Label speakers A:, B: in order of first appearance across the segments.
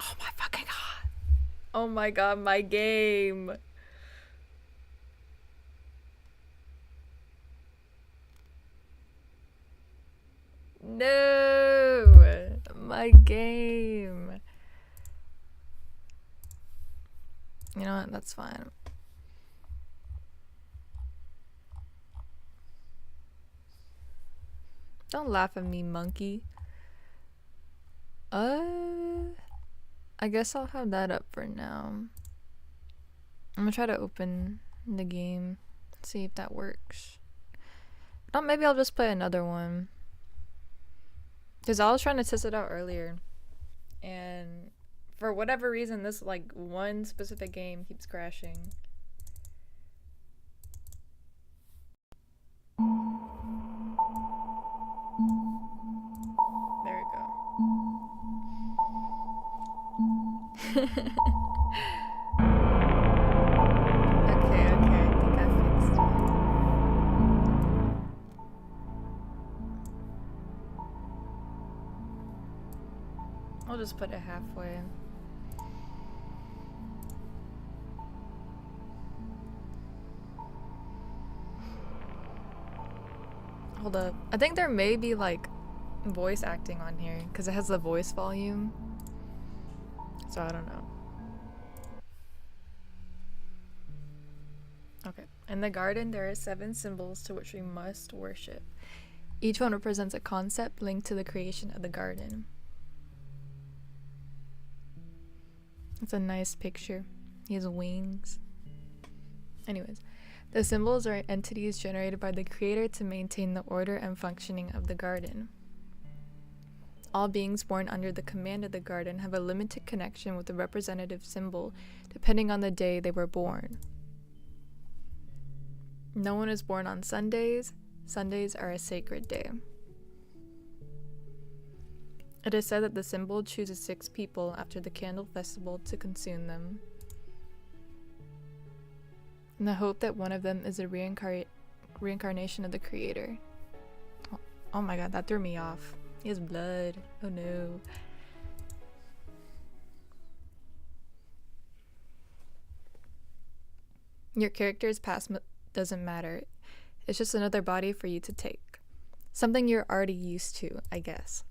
A: Oh my fucking god. Oh my god, my game. No, my game. You know what? That's fine. Don't laugh at me, monkey. I guess I'll have that up for now. I'm gonna try to open the game, see if that works. Not maybe I'll just play another one. Because I was trying to test it out earlier. And for whatever reason, this like one specific game keeps crashing. There we go. Okay, I think I fixed it. I'll just put it halfway. Hold up. I think there may be like voice acting on here because it has the voice volume. So I don't know. Okay. In the garden, there are 7 symbols to which we must worship. Each one represents a concept linked to the creation of the garden. It's a nice picture. He has wings. Anyways, the symbols are entities generated by the creator to maintain the order and functioning of the garden. All beings born under the command of the garden have a limited connection with the representative symbol depending on the day they were born. No one is born on Sundays. Sundays are a sacred day. It is said that the symbol chooses 6 people after the candle festival to consume them, in the hope that one of them is a reincarnation of the creator. Oh my god, that threw me off. He has blood. Oh no. Your character's past doesn't matter. It's just another body for you to take. Something you're already used to, I guess.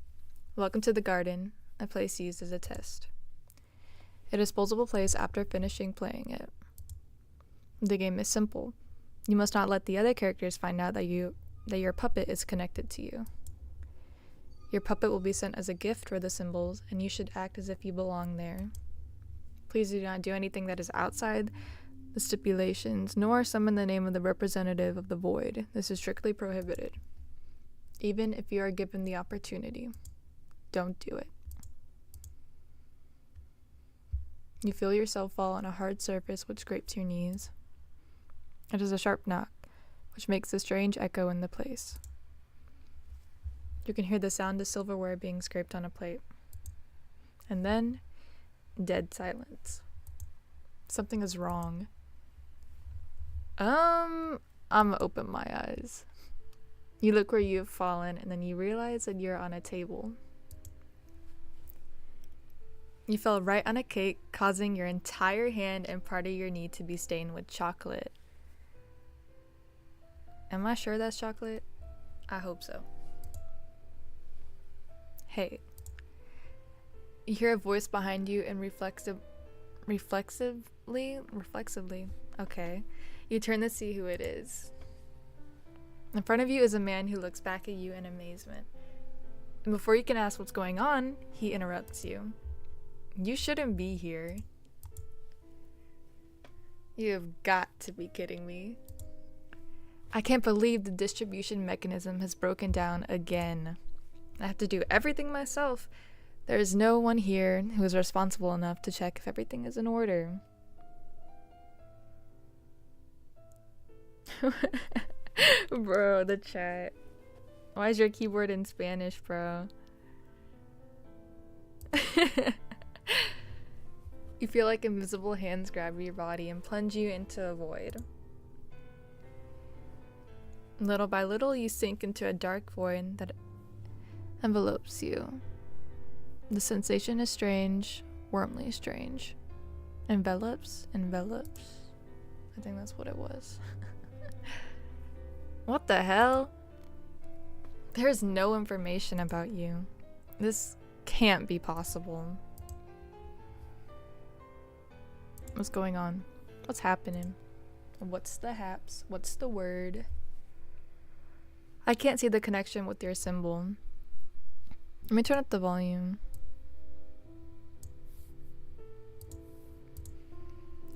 A: Welcome to the garden, a place used as a test. A disposable place after finishing playing it. The game is simple. You must not let the other characters find out that your puppet is connected to you. Your puppet will be sent as a gift for the symbols, and you should act as if you belong there. Please do not do anything that is outside the stipulations, nor summon the name of the representative of the void. This is strictly prohibited. Even if you are given the opportunity, don't do it. You feel yourself fall on a hard surface which scrapes your knees. It is a sharp knock, which makes a strange echo in the place. You can hear the sound of silverware being scraped on a plate. And then, dead silence. Something is wrong. I'm gonna open my eyes. You look where you have fallen, and then you realize that you're on a table. You fell right on a cake, causing your entire hand and part of your knee to be stained with chocolate. Am I sure that's chocolate? I hope so. Hey. You hear a voice behind you and reflexively, okay. You turn to see who it is. In front of you is a man who looks back at you in amazement. And before you can ask what's going on, he interrupts you. You shouldn't be here. You have got to be kidding me. I can't believe the distribution mechanism has broken down again. I have to do everything myself. There is no one here who is responsible enough to check if everything is in order. Bro, the chat. Why is your keyboard in Spanish, bro? You feel like invisible hands grab your body and plunge you into a void. Little by little, you sink into a dark void that envelopes you. The sensation is strange, warmly strange. Envelops? I think that's what it was. What the hell? There's no information about you. This can't be possible. What's going on? What's happening? What's the haps? What's the word? I can't see the connection with your symbol. Let me turn up the volume.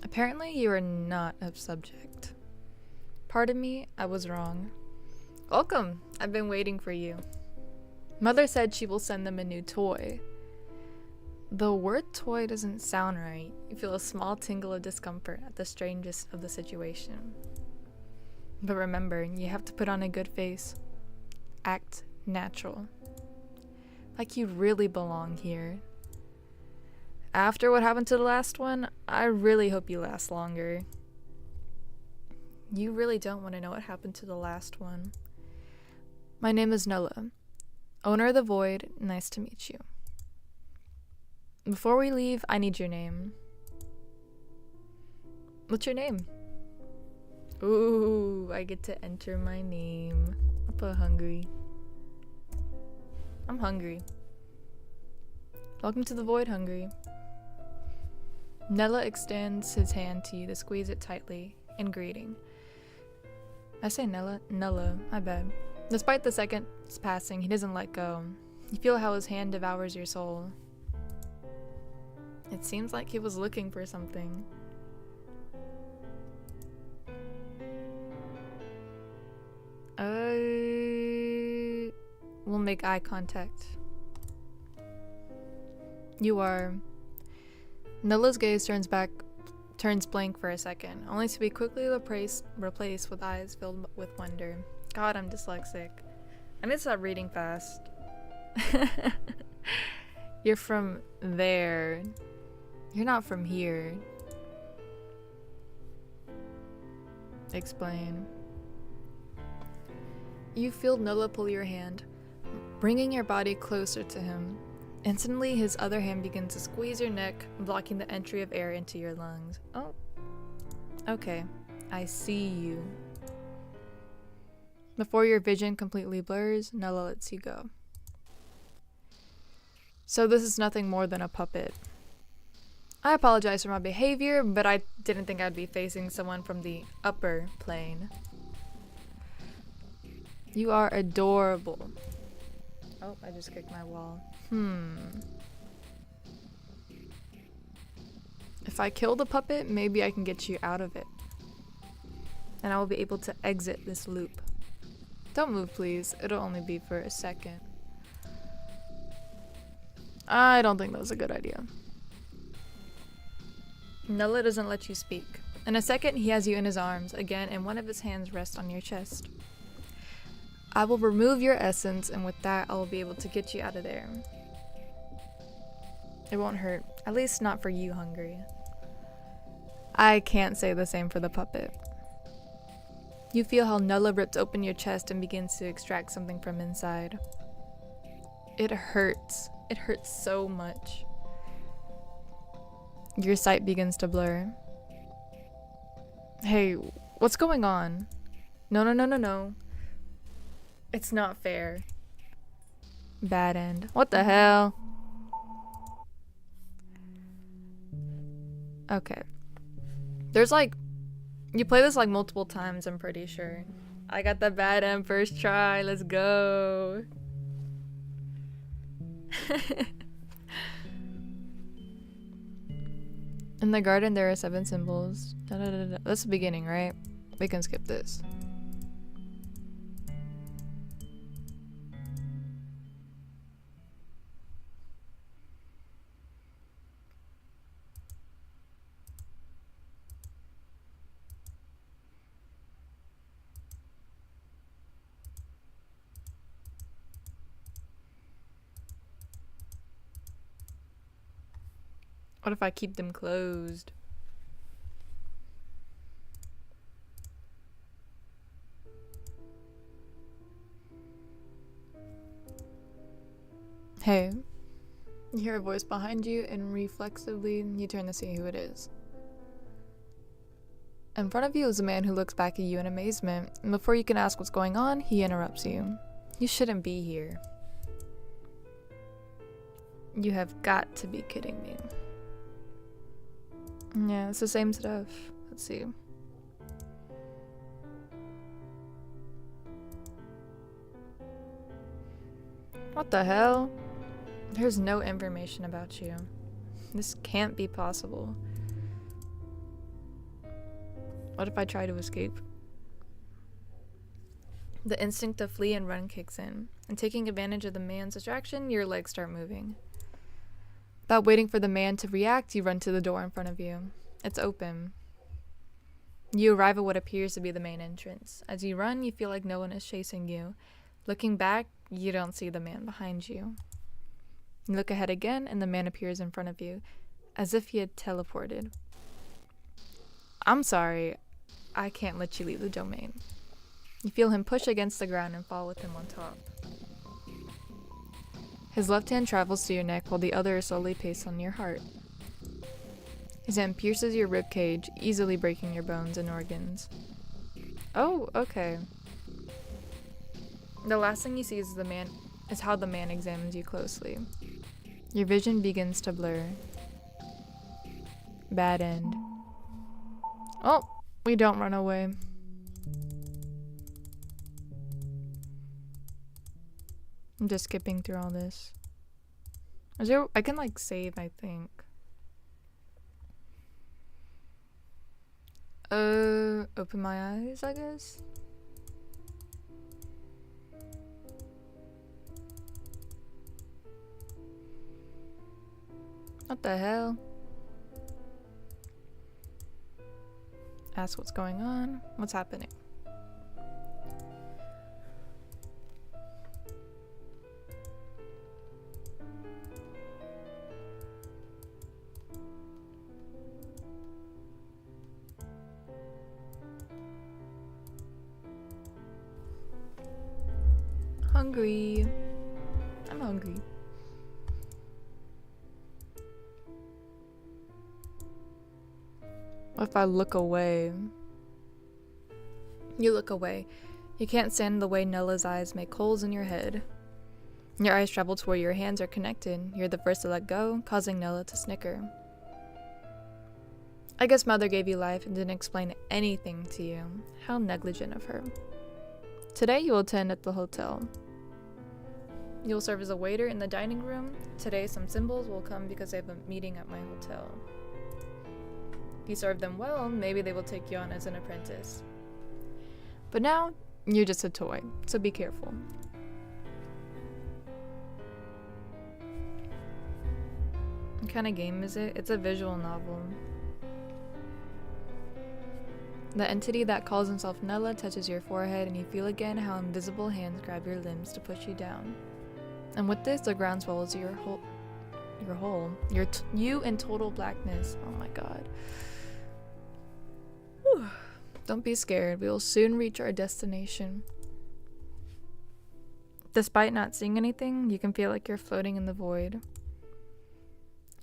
A: Apparently you are not a subject. Pardon me, I was wrong. Welcome, I've been waiting for you. Mother said she will send them a new toy. The word toy doesn't sound right. You feel a small tingle of discomfort at the strangeness of the situation. But remember, you have to put on a good face. Act natural. Like you really belong here. After what happened to the last one, I really hope you last longer. You really don't want to know what happened to the last one. My name is Nola, owner of the Void. Nice to meet you. Before we leave, I need your name. What's your name? Ooh, I get to enter my name. I'll put hungry. I'm hungry. Welcome to the Void, Hungry. Nella extends his hand to you to squeeze it tightly in greeting. I say Nella? Nella, my bad. Despite the seconds passing, he doesn't let go. You feel how his hand devours your soul. It seems like he was looking for something. We'll make eye contact. You are. Nella's gaze turns blank for a second, only to be quickly replaced with eyes filled with wonder. God, I'm dyslexic. I need to stop reading fast. You're from there. You're not from here. Explain. You feel Nola pull your hand, bringing your body closer to him. Instantly, his other hand begins to squeeze your neck, blocking the entry of air into your lungs. Oh. Okay. I see you. Before your vision completely blurs, Nola lets you go. So this is nothing more than a puppet. I apologize for my behavior, but I didn't think I'd be facing someone from the upper plane. You are adorable. Oh, I just kicked my wall. If I kill the puppet, maybe I can get you out of it. And I will be able to exit this loop. Don't move, please. It'll only be for a second. I don't think that was a good idea. Nola doesn't let you speak. In a second, he has you in his arms again, and one of his hands rests on your chest. I will remove your essence, and with that, I will be able to get you out of there. It won't hurt. At least not for you, Hungry. I can't say the same for the puppet. You feel how Nola rips open your chest and begins to extract something from inside. It hurts. It hurts so much. Your sight begins to blur. Hey, what's going on? No. It's not fair. Bad end. What the hell? Okay. There's like... You play this like multiple times, I'm pretty sure. I got the bad end first try. Let's go. In the garden, there are 7 symbols. That's the beginning, right? We can skip this. What if I keep them closed? Hey. You hear a voice behind you, and reflexively, you turn to see who it is. In front of you is a man who looks back at you in amazement, and before you can ask what's going on, he interrupts you. You shouldn't be here. You have got to be kidding me. Yeah, it's the same stuff. Let's see. What the hell? There's no information about you. This can't be possible. What if I try to escape? The instinct to flee and run kicks in, and taking advantage of the man's distraction, your legs start moving. Without waiting for the man to react, you run to the door in front of you. It's open. You arrive at what appears to be the main entrance. As you run, you feel like no one is chasing you. Looking back, you don't see the man behind you. You look ahead again, and the man appears in front of you, as if he had teleported. I'm sorry, I can't let you leave the domain. You feel him push against the ground and fall with him on top. His left hand travels to your neck while the other is slowly placed on your heart. His hand pierces your rib cage, easily breaking your bones and organs. Oh, okay. The last thing you see is how the man examines you closely. Your vision begins to blur. Bad end. Oh, we don't run away. I'm just skipping through all this. I can like save, I think. Open my eyes, I guess. What the hell? Ask what's going on. What's happening? Hungry. I'm hungry. What if I look away? You look away. You can't stand the way Nella's eyes make holes in your head. Your eyes travel to where your hands are connected. You're the first to let go, causing Nella to snicker. I guess Mother gave you life and didn't explain anything to you. How negligent of her. Today you will attend at the hotel. You will serve as a waiter in the dining room. Today some symbols will come because they have a meeting at my hotel. If you serve them well, maybe they will take you on as an apprentice. But now, you're just a toy, so be careful. What kind of game is it? It's a visual novel. The entity that calls himself Nella touches your forehead, and you feel again how invisible hands grab your limbs to push you down. And with this, the ground swallows you in total blackness. Oh my god. Whew. Don't be scared. We will soon reach our destination. Despite not seeing anything, you can feel like you're floating in the void.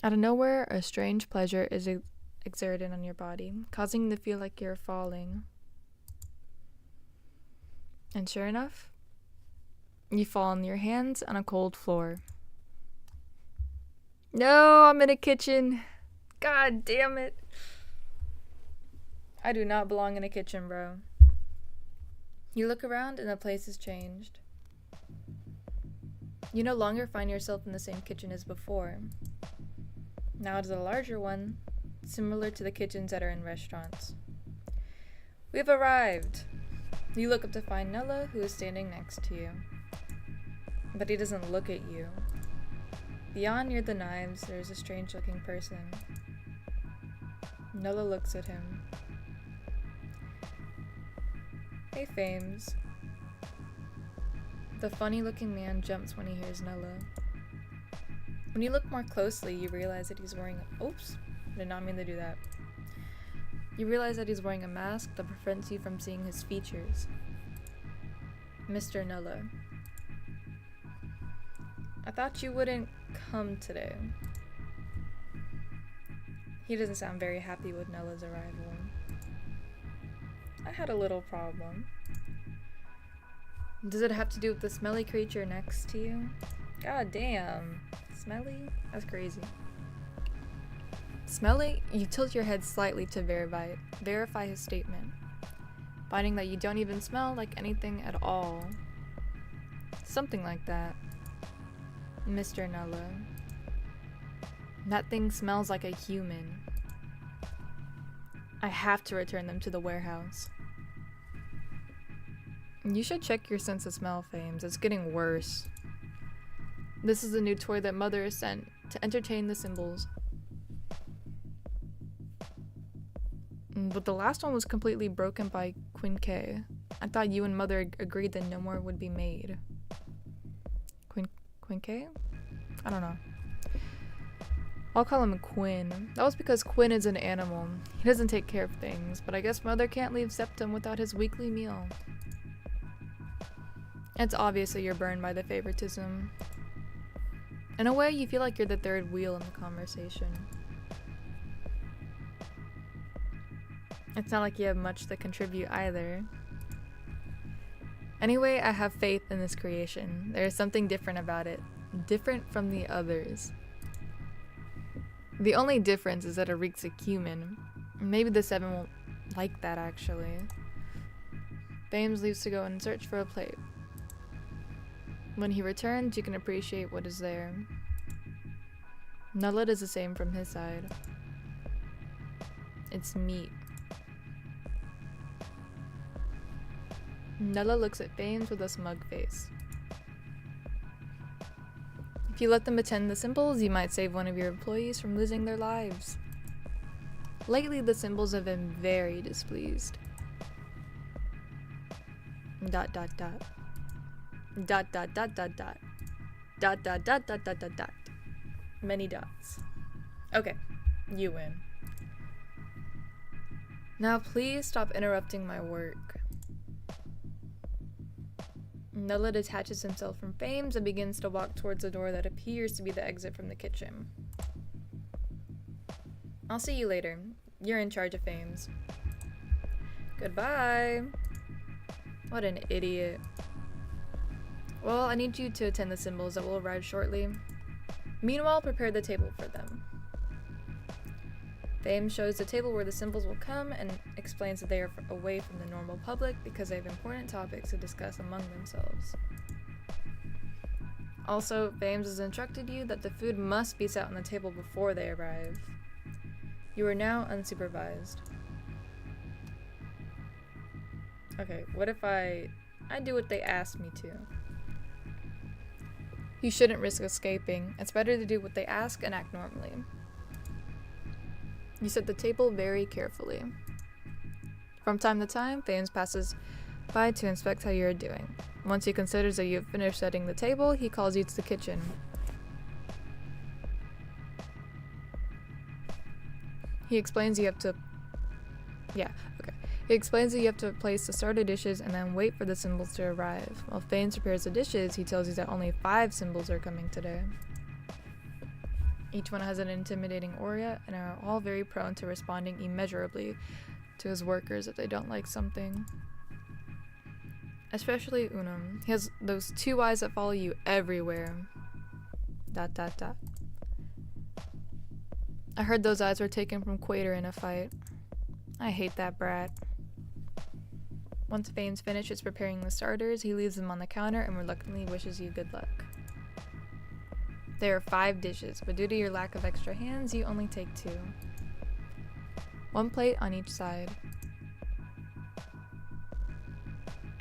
A: Out of nowhere, a strange pleasure is exerted on your body, causing you to feel like you're falling. And sure enough, you fall on your hands on a cold floor. No, I'm in a kitchen. God damn it. I do not belong in a kitchen, bro. You look around and the place has changed. You no longer find yourself in the same kitchen as before. Now it is a larger one, similar to the kitchens that are in restaurants. We've arrived. You look up to find Nella, who is standing next to you. But he doesn't look at you. Beyond near the knives, there is a strange-looking person. Nella looks at him. Hey, Fames. The funny-looking man jumps when he hears Nella. When you look more closely, you realize that he's wearing... Oops, I did not mean to do that. You realize that he's wearing a mask that prevents you from seeing his features. Mr. Nella. I thought you wouldn't come today. He doesn't sound very happy with Nella's arrival. I had a little problem. Does it have to do with the smelly creature next to you? God damn. Smelly? That's crazy. Smelly? You tilt your head slightly to verify his statement, finding that you don't even smell like anything at all. Something like that. Mr. Nella. That thing smells like a human. I have to return them to the warehouse. You should check your sense of smell, Fames. It's getting worse. This is a new toy that Mother has sent to entertain the symbols. But the last one was completely broken by Quinque. I thought you and Mother agreed that no more would be made. Quinque? I don't know. I'll call him Quinn. That was because Quinn is an animal. He doesn't take care of things, but I guess Mother can't leave Septum without his weekly meal. It's obvious that you're burned by the favoritism. In a way, you feel like you're the third wheel in the conversation. It's not like you have much to contribute either. Anyway, I have faith in this creation. There is something different about it. Different from the others. The only difference is that it reeks of cumin. Maybe the 7 won't like that, actually. Fames leaves to go and search for a plate. When he returns, you can appreciate what is there. Nella does the same from his side. It's meat. Nella looks at Fames with a smug face. If you let them attend the symbols, you might save one of your employees from losing their lives. Lately, the symbols have been very displeased. ... Many dots. Okay, you win. Now please stop interrupting my work. Nella detaches himself from Fames and begins to walk towards the door that appears to be the exit from the kitchen. I'll see you later. You're in charge of Fames. Goodbye. What an idiot. Well, I need you to attend the symbols that will arrive shortly. Meanwhile, prepare the table for them. Fames shows the table where the symbols will come and explains that they are away from the normal public because they have important topics to discuss among themselves. Also, Fames has instructed you that the food must be set on the table before they arrive. You are now unsupervised. Okay, what if I do what they asked me to? You shouldn't risk escaping. It's better to do what they ask and act normally. You set the table very carefully. From time to time, Fames passes by to inspect how you are doing. Once he considers that you have finished setting the table, he calls you to the kitchen. He explains that you have to place the starter dishes and then wait for the symbols to arrive. While Fames prepares the dishes, he tells you that only 5 symbols are coming today. Each one has an intimidating aura and are all very prone to responding immeasurably to his workers if they don't like something. Especially Unum. He has those 2 eyes that follow you everywhere. ... I heard those eyes were taken from Quater in a fight. I hate that brat. Once Fames finishes preparing the starters, he leaves them on the counter and reluctantly wishes you good luck. There are 5 dishes, but due to your lack of extra hands, you only take 2. 1 plate on each side.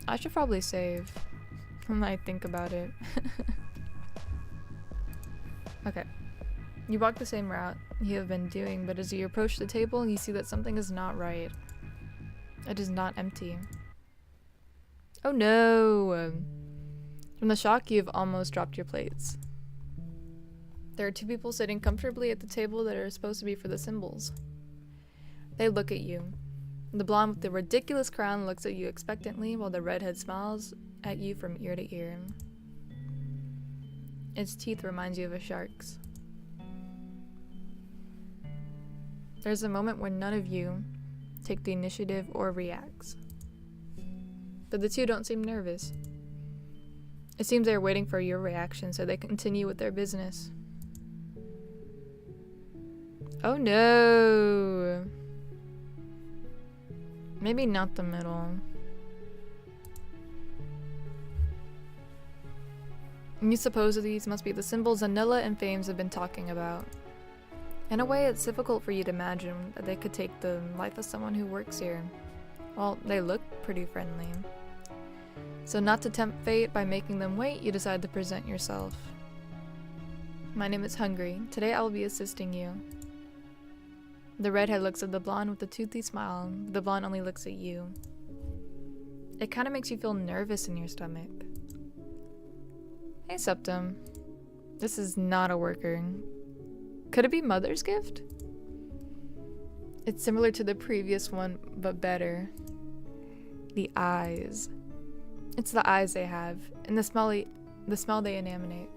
A: I should probably save when I think about it. Okay. You walk the same route you have been doing, but as you approach the table, you see that something is not right. It is not empty. Oh no! From the shock, you have almost dropped your plates. There are 2 people sitting comfortably at the table that are supposed to be for the symbols. They look at you. The blonde with the ridiculous crown looks at you expectantly while the redhead smiles at you from ear to ear. Its teeth reminds you of a shark's. There's a moment when none of you take the initiative or reacts. But the two don't seem nervous. It seems they're waiting for your reaction so they continue with their business. Oh no! Maybe not the middle. You suppose that these must be the symbols Anilla and Fames have been talking about. In a way, it's difficult for you to imagine that they could take the life of someone who works here. Well, they look pretty friendly. So not to tempt fate by making them wait, you decide to present yourself. My name is Hungry. Today I will be assisting you. The redhead looks at the blonde with a toothy smile. The blonde only looks at you. It kind of makes you feel nervous in your stomach. Hey, Septum. This is not a worker. Could it be Mother's gift? It's similar to the previous one, but better. The eyes. It's the eyes they have, and the smell they emanate.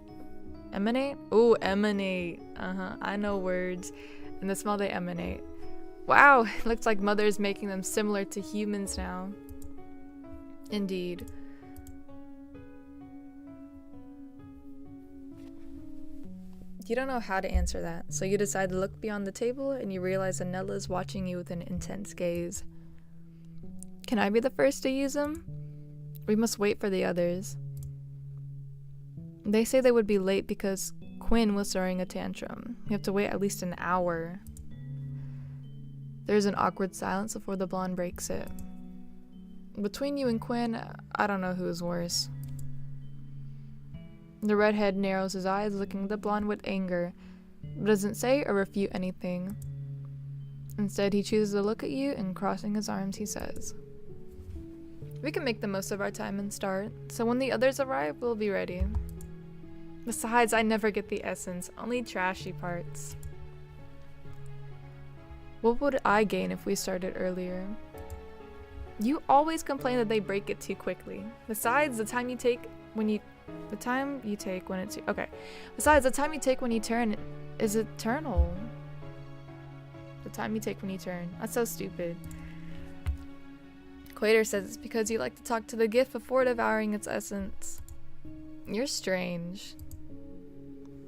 A: Emanate? Ooh, emanate. I know words. And the smell they emanate. Wow, it looks like Mother's making them similar to humans now. Indeed. You don't know how to answer that, so you decide to look beyond the table and you realize Anella is watching you with an intense gaze. Can I be the first to use them? We must wait for the others. They say they would be late because Quinn was throwing a tantrum. You have to wait at least an hour. There's an awkward silence before the blonde breaks it. Between you and Quinn, I don't know who is worse. The redhead narrows his eyes, looking at the blonde with anger, but doesn't say or refute anything. Instead, he chooses to look at you, and crossing his arms, he says, "We can make the most of our time and start, so when the others arrive, we'll be ready. Besides, I never get the essence, only trashy parts. What would I gain if we started earlier? You always complain that they break it too quickly. Besides, the time you take when you turn is eternal. The time you take when you turn. That's so stupid. Quater says it's because you like to talk to the gift before devouring its essence. You're strange.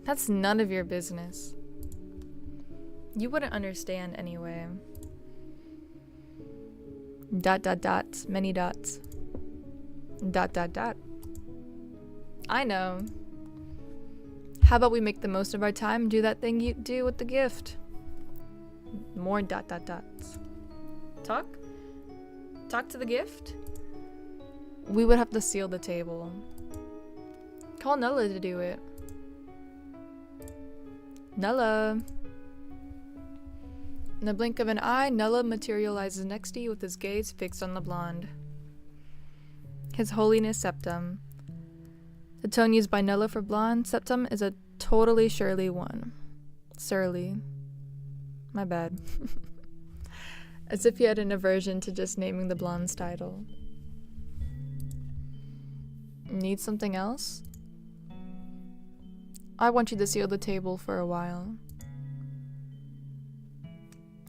A: That's none of your business. You wouldn't understand anyway. ... Many dots. ... I know. How about we make the most of our time and do that thing you do with the gift? More ... Talk? Talk to the gift? We would have to seal the table. Call Nella to do it. Nella. In the blink of an eye, Nella materializes next to you with his gaze fixed on the blonde. His Holiness Septum. The tone used by Nella for blonde Septum is a totally Shirley one. Surly. My bad. As if you had an aversion to just naming the blonde's title. Need something else? I want you to seal the table for a while.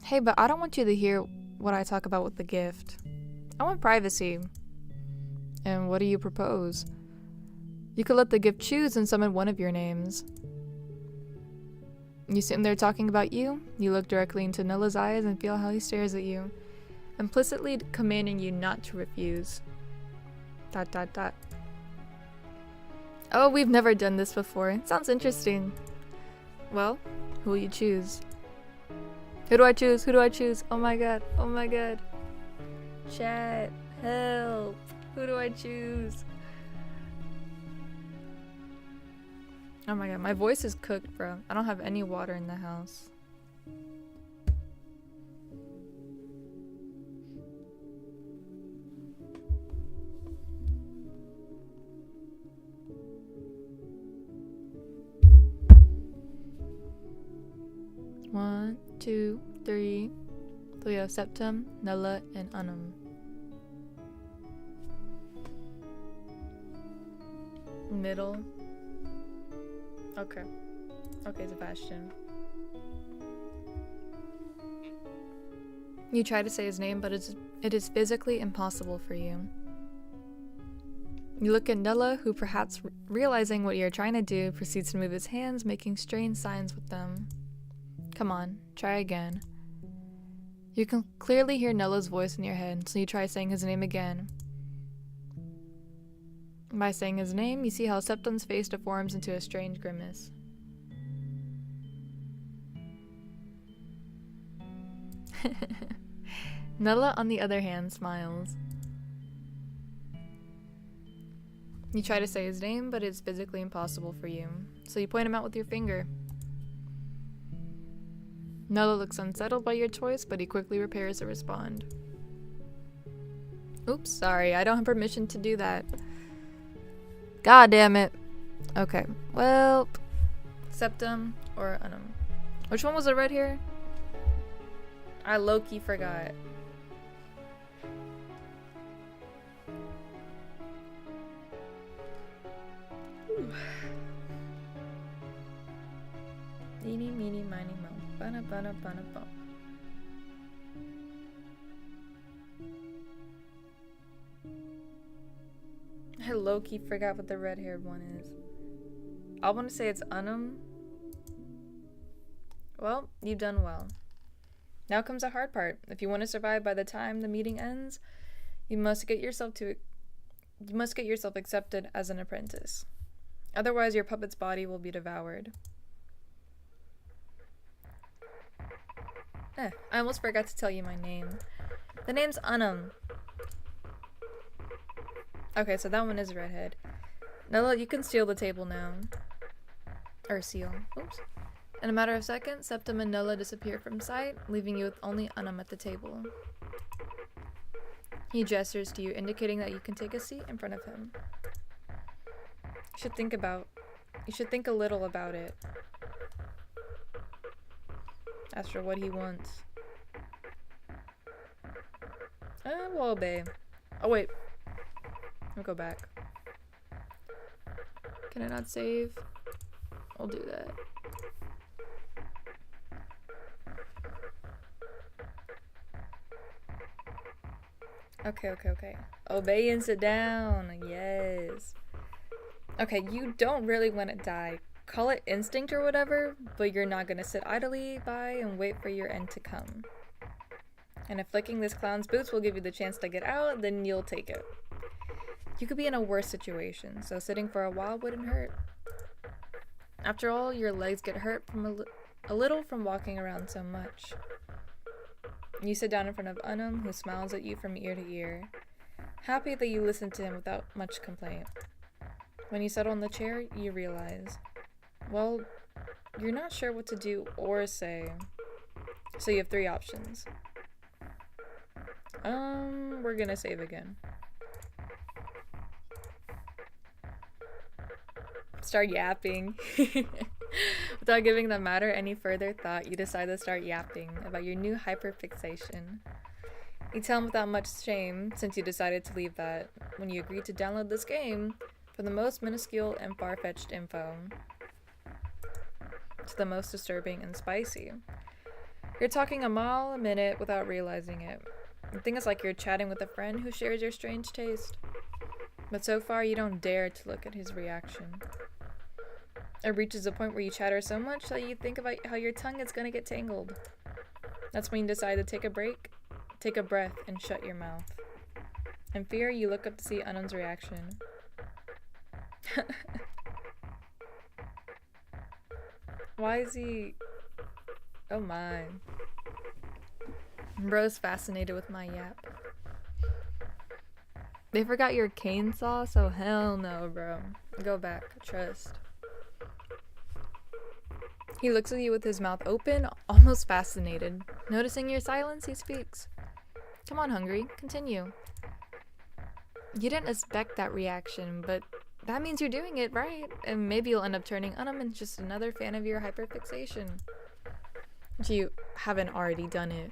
A: Hey, but I don't want you to hear what I talk about with the gift. I want privacy. And what do you propose? You could let the gift choose and summon one of your names. You sitting there talking about you look directly into Nella's eyes and feel how he stares at you, implicitly commanding you not to refuse. ... Oh, we've never done this before. Sounds interesting. Well, who will you choose? Who do I choose? Who do I choose? Oh my god. Oh my god. Chat. Help. Who do I choose? Oh my god, my voice is cooked, bro. I don't have any water in the house. One, two, three. So we have Septum, Nella, and Anum. Middle. Okay. Okay, Sebastian. You try to say his name, but it is physically impossible for you. You look at Nella, who, perhaps realizing what you're trying to do, proceeds to move his hands, making strange signs with them. Come on, try again. You can clearly hear Nella's voice in your head, so you try saying his name again. By saying his name, you see how Septum's face deforms into a strange grimace. Nella, on the other hand, smiles. You try to say his name, but it's physically impossible for you, so you point him out with your finger. Nella looks unsettled by your choice, but he quickly prepares to respond. Oops, sorry, I don't have permission to do that. God damn it. Okay, well, Septum or Unum. Which one was the red hair? I low-key forgot. Eeny, meeny, miny, mo. Bana, bana, bana, bum. I low-key forgot what the red-haired one is. I want to say it's Unum. Well, you've done well. Now comes the hard part. If you want to survive by the time the meeting ends, you must get yourself accepted as an apprentice. Otherwise, your puppet's body will be devoured. I almost forgot to tell you my name. The name's Unum. Okay, so that one is redhead. Nella, you can steal the table now. Or seal. Oops. In a matter of seconds, Septum and Nella disappear from sight, leaving you with only Unum at the table. He gestures to you, indicating that you can take a seat in front of him. You should think a little about it. As for what he wants. We'll obey. Oh, wait. I'll go back. Can I not save? I'll do that. Okay. Obey and sit down. Yes. Okay, you don't really want to die. Call it instinct or whatever, but you're not gonna sit idly by and wait for your end to come. And if flicking this clown's boots will give you the chance to get out, then you'll take it. You could be in a worse situation, so sitting for a while wouldn't hurt. After all, your legs get hurt from a little from walking around so much. You sit down in front of Unum, who smiles at you from ear to ear, happy that you listened to him without much complaint. When you settle in the chair, you realize, well, you're not sure what to do or say. So you have 3 options. We're gonna save again. Start yapping. Without giving the matter any further thought, you decide to start yapping about your new hyperfixation. You tell him without much shame, since you decided to leave that, when you agreed to download this game, from the most minuscule and far-fetched info to the most disturbing and spicy. You're talking a mile a minute without realizing it. The thing is like you're chatting with a friend who shares your strange taste. But so far, you don't dare to look at his reaction. It reaches a point where you chatter so much that you think about how your tongue is gonna get tangled. That's when you decide to take a break, take a breath, and shut your mouth. In fear, you look up to see Unum's reaction. Why is he... Oh my. Bro's fascinated with my yap. They forgot your cane saw, so hell no, bro. Go back. Trust. He looks at you with his mouth open, almost fascinated. Noticing your silence, he speaks. Come on, Hungry. Continue. You didn't expect that reaction, but that means you're doing it, right? And maybe you'll end up turning Unum into just another fan of your hyperfixation. If you haven't already done it.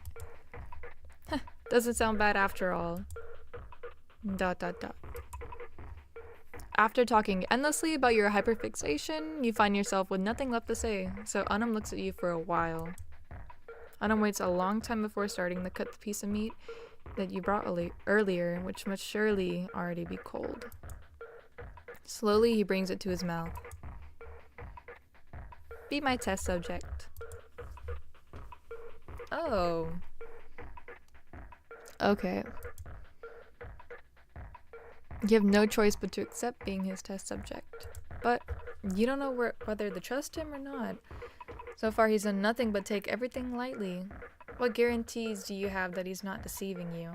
A: Doesn't sound bad after all. ... After talking endlessly about your hyperfixation, you find yourself with nothing left to say, so Anam looks at you for a while. Anam waits a long time before starting to cut the piece of meat that you brought earlier, which must surely already be cold. Slowly, he brings it to his mouth. Be my test subject. Oh. Okay. You have no choice but to accept being his test subject. But you don't know whether to trust him or not. So far, he's done nothing but take everything lightly. What guarantees do you have that he's not deceiving you?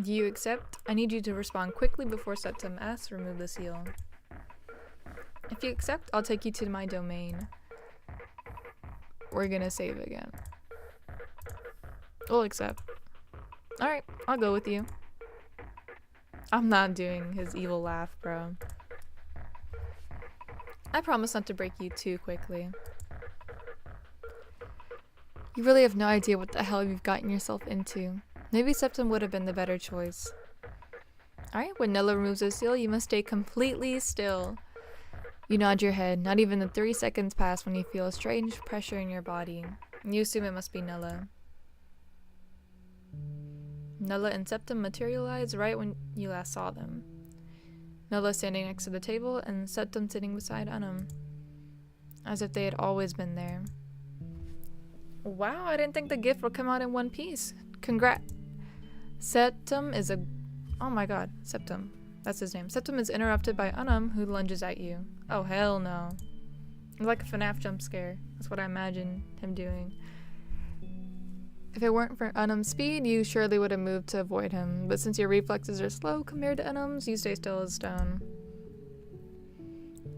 A: Do you accept? I need you to respond quickly before Septum asks to remove the seal. If you accept, I'll take you to my domain. We're gonna save again. We'll accept. Alright, I'll go with you. I'm not doing his evil laugh, bro. I promise not to break you too quickly. You really have no idea what the hell you've gotten yourself into. Maybe Septum would have been the better choice. Alright, when Nella removes the seal, you must stay completely still. You nod your head. Not even the 3 seconds pass when you feel a strange pressure in your body. You assume it must be Nella. Nella and Septum materialize right when you last saw them. Nella standing next to the table and Septum sitting beside Anam, as if they had always been there. Wow, I didn't think the gift would come out in one piece. Congrats. Septum is a... Oh my god, Septum. That's his name. Septum is interrupted by Anam, who lunges at you. Oh, hell no. It's like a FNAF jump scare. That's what I imagine him doing. If it weren't for Anam's speed, you surely would have moved to avoid him. But since your reflexes are slow compared to Anam's, you stay still as stone.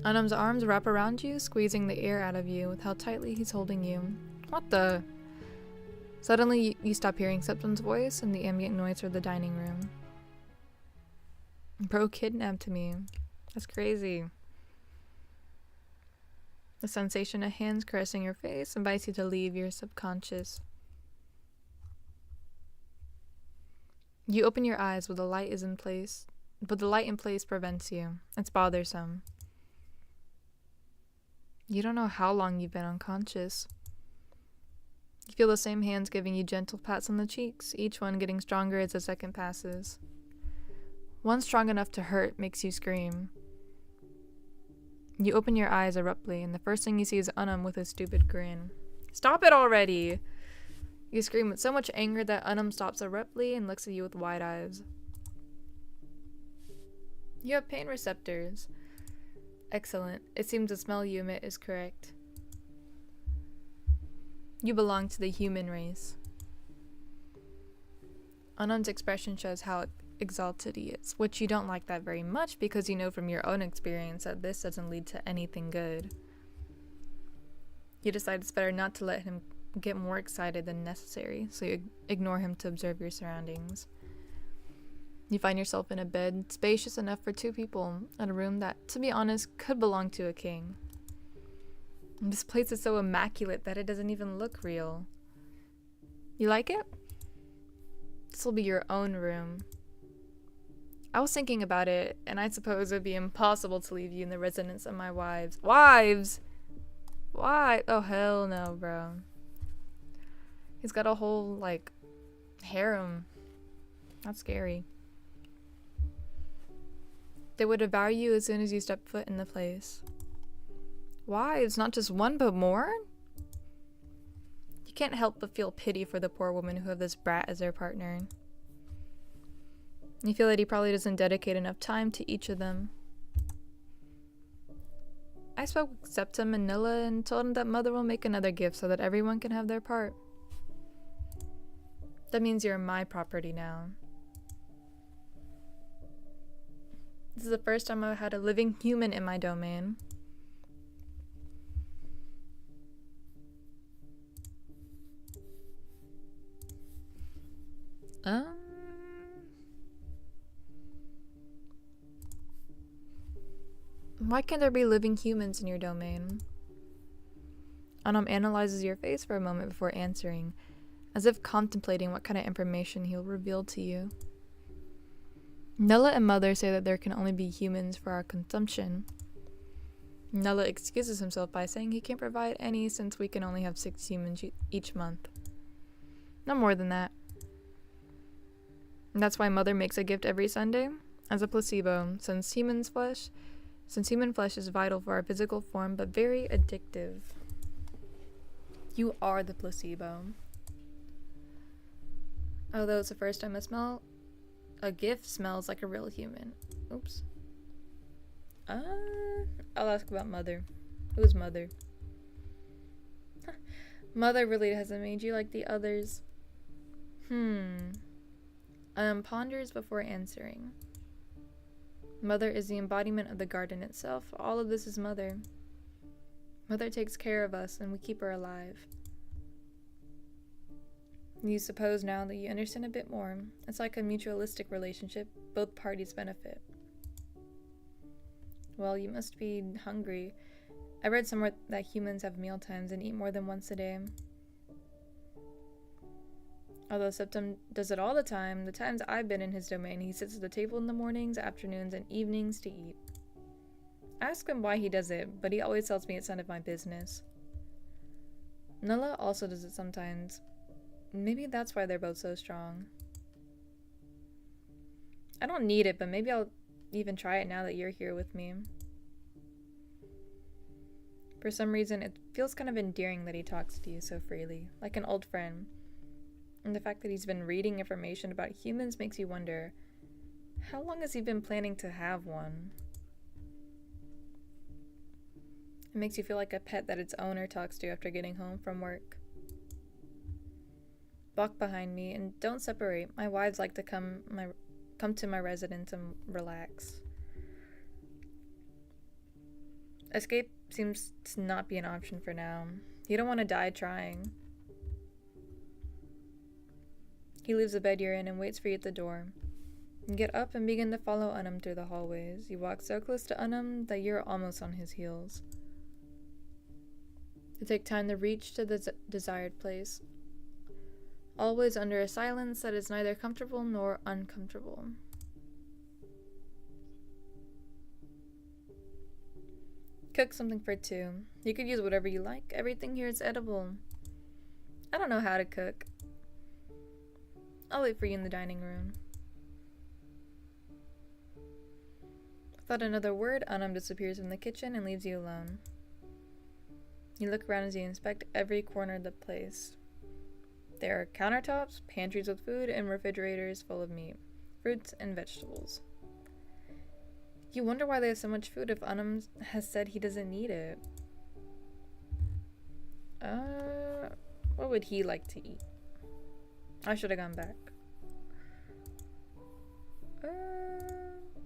A: Anam's arms wrap around you, squeezing the air out of you with how tightly he's holding you. What the? Suddenly, you stop hearing Septum's voice and the ambient noise from the dining room. Bro kidnapped me. That's crazy. The sensation of hands caressing your face invites you to leave your subconscious. You open your eyes, but the light in place prevents you. It's bothersome. You don't know how long you've been unconscious. You feel the same hands giving you gentle pats on the cheeks, each one getting stronger as the second passes. One strong enough to hurt makes you scream. You open your eyes abruptly, and the first thing you see is Anam with his stupid grin. Stop it already! You scream with so much anger that Anam stops abruptly and looks at you with wide eyes. You have pain receptors. Excellent. It seems the smell you emit is correct. You belong to the human race. Anam's expression shows how exalted he is, which you don't like that very much because you know from your own experience that this doesn't lead to anything good. You decide it's better not to let him get more excited than necessary, so you ignore him to observe your surroundings. You find yourself in a bed spacious enough for 2 people, in a room that, to be honest, could belong to a king. And this place is so immaculate that it doesn't even look real. You like it? This will be your own room. I was thinking about it, and I suppose it would be impossible to leave you in the residence of my wives. Wives! Why? Oh, hell no, bro. He's got a whole, like, harem. That's scary. They would devour you as soon as you step foot in the place. Wives, not just one, but more? You can't help but feel pity for the poor women who have this brat as their partner. You feel that he probably doesn't dedicate enough time to each of them. I spoke with Septum and Nilla and told him that Mother will make another gift so that everyone can have their part. That means you're my property now. This is the first time I've had a living human in my domain. Why can't there be living humans in your domain? Anam analyzes your face for a moment before answering, as if contemplating what kind of information he'll reveal to you. Nella and Mother say that there can only be humans for our consumption. Nella excuses himself by saying he can't provide any since we can only have 6 humans each month. No more than that. And that's why Mother makes a gift every Sunday as a placebo, since human flesh is vital for our physical form but very addictive. You are the placebo. Although it's the first time a gift smells like a real human. Oops. I'll ask about Mother. Who's Mother? Mother really hasn't made you like the others. Ponders before answering. Mother is the embodiment of the garden itself. All of this is Mother. Mother takes care of us and we keep her alive. You suppose now that you understand a bit more. It's like a mutualistic relationship. Both parties benefit. Well, you must be hungry. I read somewhere that humans have meal times and eat more than once a day. Although Septum does it all the time, the times I've been in his domain, he sits at the table in the mornings, afternoons, and evenings to eat. I ask him why he does it, but he always tells me it's none of my business. Nulla also does it sometimes. Maybe that's why they're both so strong. I don't need it, but maybe I'll even try it now that you're here with me. For some reason, it feels kind of endearing that he talks to you so freely, like an old friend. And the fact that he's been reading information about humans makes you wonder, how long has he been planning to have one? It makes you feel like a pet that its owner talks to after getting home from work. Walk behind me and don't separate. My wives like to come to my residence and relax. Escape seems to not be an option for now. You don't want to die trying. He leaves the bed you're in and waits for you at the door. You get up and begin to follow Unum through the hallways. You walk so close to Unum that you're almost on his heels. You take time to reach to the desired place, always under a silence that is neither comfortable nor uncomfortable. Cook something for 2. You could use whatever you like. Everything here is edible. I don't know how to cook. I'll wait for you in the dining room. Without another word, Unum disappears from the kitchen and leaves you alone. You look around as you inspect every corner of the place. There are countertops, pantries with food, and refrigerators full of meat, fruits, and vegetables. You wonder why they have so much food if Unum has said he doesn't need it. What would he like to eat? I should have gone back.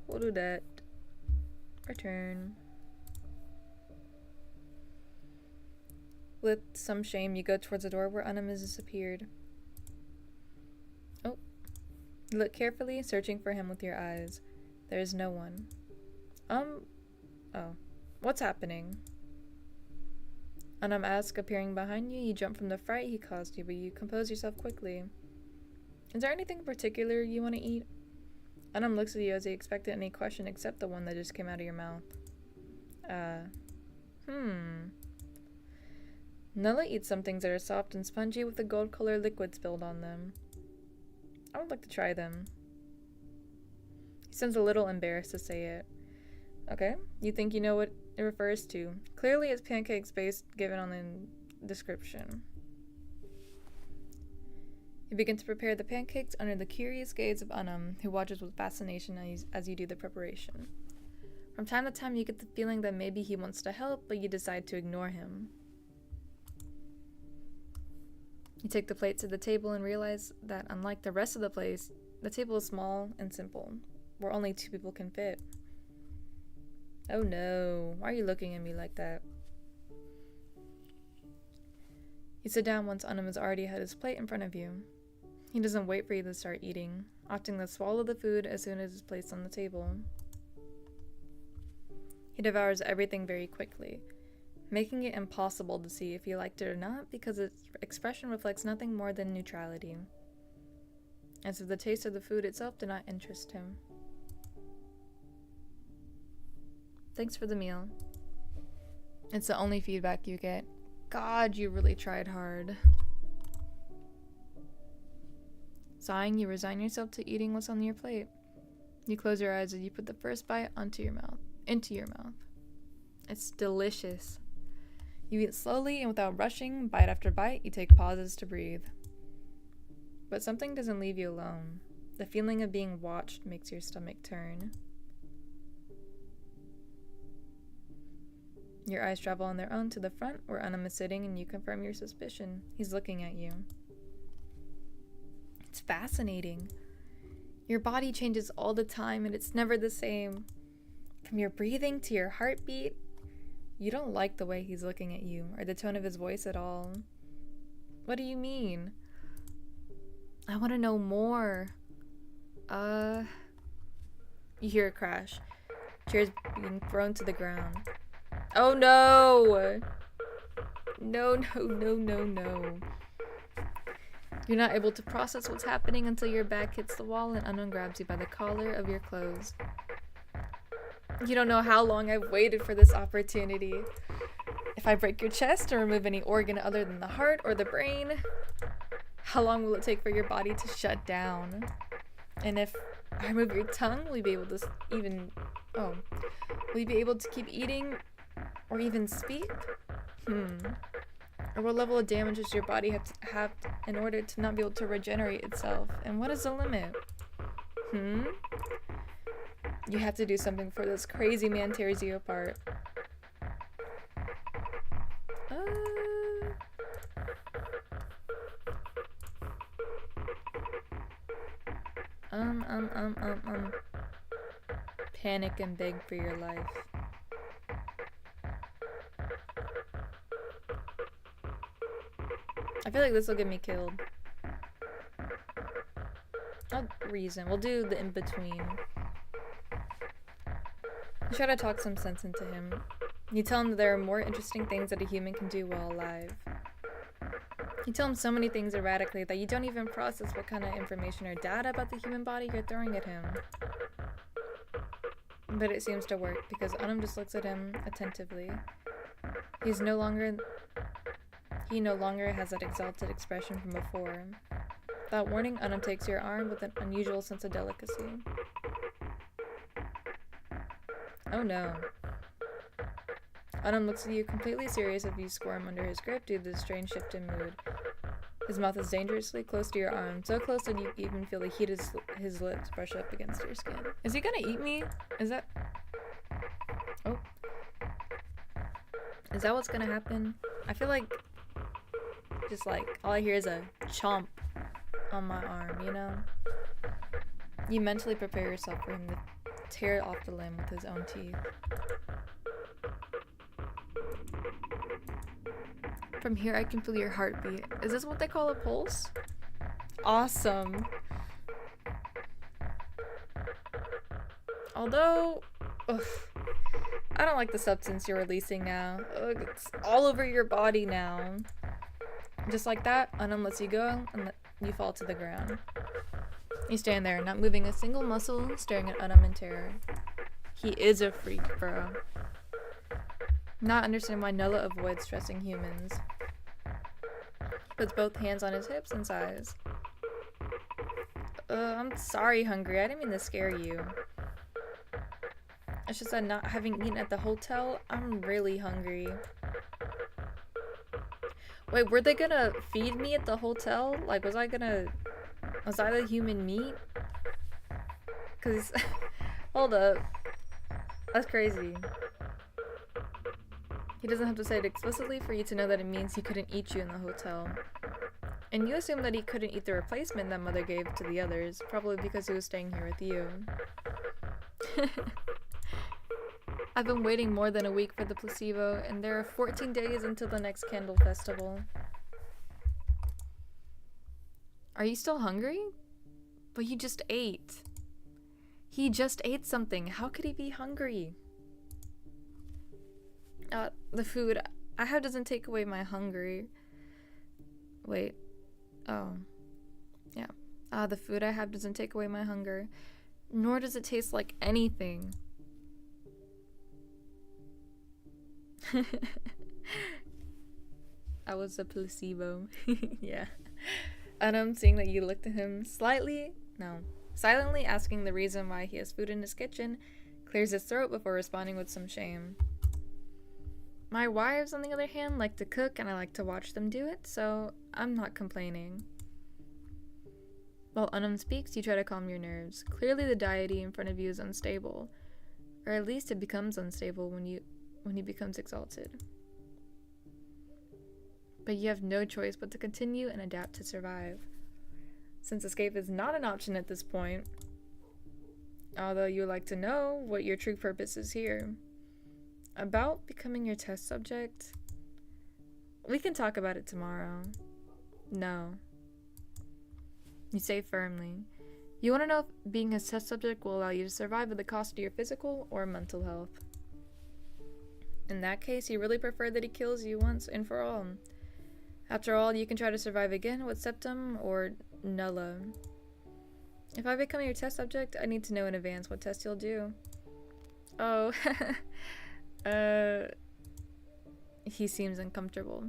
A: We'll do that. Return. With some shame, you go towards the door where Unum has disappeared. Oh. You look carefully, searching for him with your eyes. There is no one. Oh. What's happening? Unum asks, appearing behind you. You jump from the fright he caused you, but you compose yourself quickly. Is there anything in particular you want to eat? Unum looks at you as he expected any question except the one that just came out of your mouth. Nulla eats some things that are soft and spongy with a gold-colored liquid spilled on them. I would like to try them. He sounds a little embarrassed to say it. Okay, you think you know what it refers to. Clearly it's pancakes based given on the description. You begin to prepare the pancakes under the curious gaze of Unum, who watches with fascination as you do the preparation. From time to time you get the feeling that maybe he wants to help, but you decide to ignore him. You take the plate to the table and realize that unlike the rest of the place, the table is small and simple, where only 2 people can fit. Oh no, why are you looking at me like that? You sit down once Unum has already had his plate in front of you. He doesn't wait for you to start eating, opting to swallow the food as soon as it's placed on the table. He devours everything very quickly, making it impossible to see if you liked it or not because its expression reflects nothing more than neutrality, as if the taste of the food itself did not interest him. Thanks for the meal. It's the only feedback you get. God, you really tried hard. Sighing, you resign yourself to eating what's on your plate. You close your eyes as you put the first bite into your mouth. It's delicious. You eat slowly and without rushing, bite after bite, you take pauses to breathe. But something doesn't leave you alone. The feeling of being watched makes your stomach turn. Your eyes travel on their own to the front where Anam is sitting and you confirm your suspicion. He's looking at you. It's fascinating. Your body changes all the time and it's never the same. From your breathing to your heartbeat, you don't like the way he's looking at you or the tone of his voice at all. What do you mean? I want to know more. You hear a crash. Chairs being thrown to the ground. Oh no! No. You're not able to process what's happening until your back hits the wall and Unknown grabs you by the collar of your clothes. You don't know how long I've waited for this opportunity. If I break your chest or remove any organ other than the heart or the brain, how long will it take for your body to shut down? And if I remove your tongue, will you be able to will you be able to keep eating or even speak? Or what level of damage does your body have to have in order to not be able to regenerate itself? And what is the limit? You have to do something before this crazy man tears you apart. Panic and beg for your life. I feel like this will get me killed. I'll reason. We'll do the in-between. You try to talk some sense into him. You tell him that there are more interesting things that a human can do while alive. You tell him so many things erratically that you don't even process what kind of information or data about the human body you're throwing at him. But it seems to work because Anam just looks at him attentively. He no longer has that exalted expression from before. Without warning, Anam takes your arm with an unusual sense of delicacy. Oh no. Anam looks at you completely serious as you squirm under his grip due to the strange shift in mood. His mouth is dangerously close to your arm, so close that you even feel the heat of his lips brush up against your skin. Is he gonna eat me? Is that what's gonna happen? I feel like just like all I hear is a chomp on my arm, you know? You mentally prepare yourself for him to tear off the limb with his own teeth. From here I can feel your heartbeat. Is this what they call a pulse? Awesome. Although, I don't like the substance you're releasing now. It's all over your body now. Just like that, Anam lets you go and you fall to the ground. You stand there, not moving a single muscle, staring at Anam in terror. He is a freak, bro. Not understand why Nola avoids stressing humans. He puts both hands on his hips and sighs. I'm sorry, Hungry. I didn't mean to scare you. It's just that not having eaten at the hotel, I'm really hungry. Wait, were they gonna feed me at the hotel? Like, was I the human meat? Cause, hold up. That's crazy. He doesn't have to say it explicitly for you to know that it means he couldn't eat you in the hotel. And you assume that he couldn't eat the replacement that Mother gave to the others, probably because he was staying here with you. I've been waiting more than a week for the placebo, and there are 14 days until the next candle festival. Are you still hungry? But you just ate. He just ate something. How could he be hungry? The food I have doesn't take away my hunger. Wait. Oh. Yeah. The food I have doesn't take away my hunger. Nor does it taste like anything. I was a placebo. Yeah. And seeing that you looked at him silently asking the reason why he has food in his kitchen, clears his throat before responding with some shame. My wives, on the other hand, like to cook and I like to watch them do it, so I'm not complaining. While Unum speaks, you try to calm your nerves. Clearly the deity in front of you is unstable. Or at least it becomes unstable when he becomes exalted. But you have no choice but to continue and adapt to survive. Since escape is not an option at this point, although you like to know what your true purpose is here. About becoming your test subject? We can talk about it tomorrow. No. You say firmly. You want to know if being his test subject will allow you to survive at the cost of your physical or mental health. In that case, you really prefer that he kills you once and for all. After all, you can try to survive again with septum or nulla. If I become your test subject, I need to know in advance what test you'll do. Oh, he seems uncomfortable.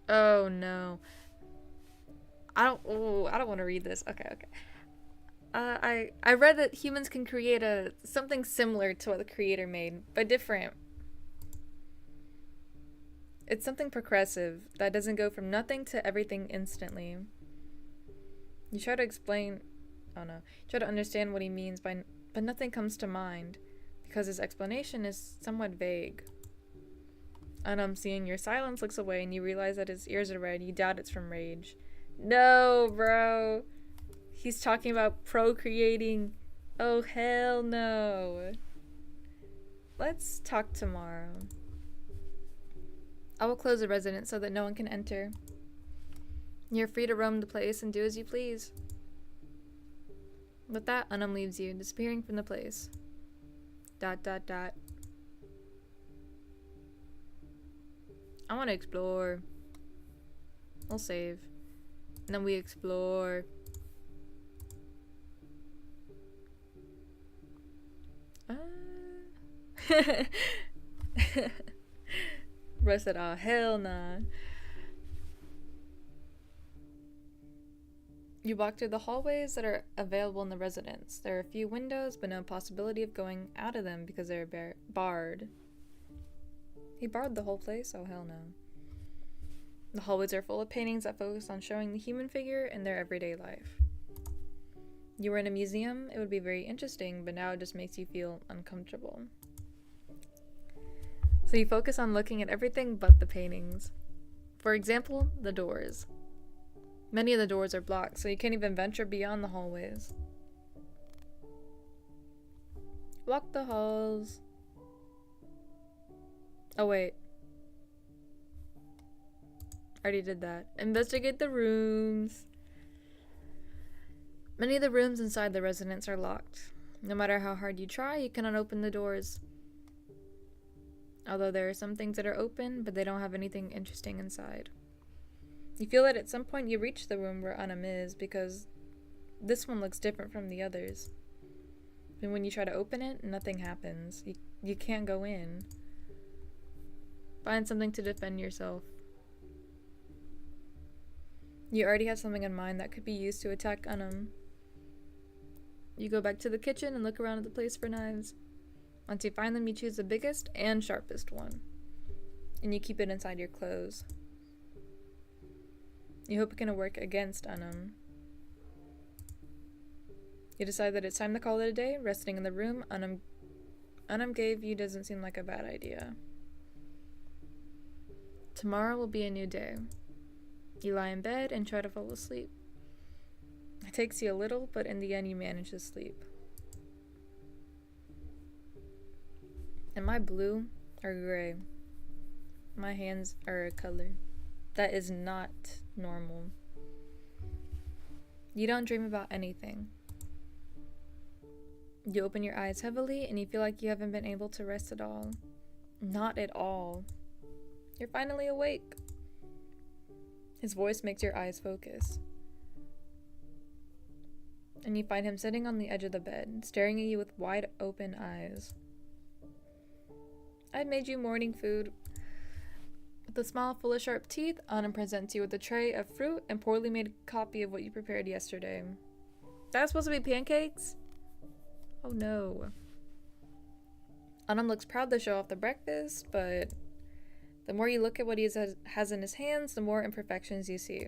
A: Oh no. I don't want to read this. Okay. I read that humans can create something similar to what the creator made, but different. It's something progressive that doesn't go from nothing to everything instantly. You try to understand what he means but nothing comes to mind because his explanation is somewhat vague. And seeing your silence looks away and you realize that his ears are red. You doubt it's from rage. No, bro. He's talking about procreating. Oh, hell no. Let's talk tomorrow. I will close the residence so that no one can enter. You're free to roam the place and do as you please. With that, Unum leaves you, disappearing from the place. ... I want to explore. We'll save. And then we explore. Bro said, oh, hell nah. You walk through the hallways that are available in the residence. There are a few windows, but no possibility of going out of them because they're barred. He barred the whole place? Oh, hell no. The hallways are full of paintings that focus on showing the human figure in their everyday life. You were in a museum, it would be very interesting, but now it just makes you feel uncomfortable. So you focus on looking at everything but the paintings. For example, the doors. Many of the doors are blocked, so you can't even venture beyond the hallways. Walk the halls. Oh wait. Already did that. Investigate the rooms. Many of the rooms inside the residence are locked. No matter how hard you try, you cannot open the doors. Although there are some things that are open, but they don't have anything interesting inside. You feel that at some point you reach the room where Unum is, because this one looks different from the others. And when you try to open it, nothing happens. You can't go in. Find something to defend yourself. You already have something in mind that could be used to attack Unum. You go back to the kitchen and look around at the place for knives. Once you find them, you choose the biggest and sharpest one. And you keep it inside your clothes. You hope it can work against Unum. You decide that it's time to call it a day. Resting in the room Unum gave you doesn't seem like a bad idea. Tomorrow will be a new day. You lie in bed and try to fall asleep. It takes you a little, but in the end you manage to sleep. Am I blue or gray? My hands are a color. That is not normal. You don't dream about anything. You open your eyes heavily and you feel like you haven't been able to rest at all. Not at all. You're finally awake. His voice makes your eyes focus. And you find him sitting on the edge of the bed, staring at you with wide open eyes. I made you morning food. With a smile full of sharp teeth, Anna presents you with a tray of fruit and poorly made copy of what you prepared yesterday. That's supposed to be pancakes? Oh no. Anam looks proud to show off the breakfast, but the more you look at what he has in his hands, the more imperfections you see.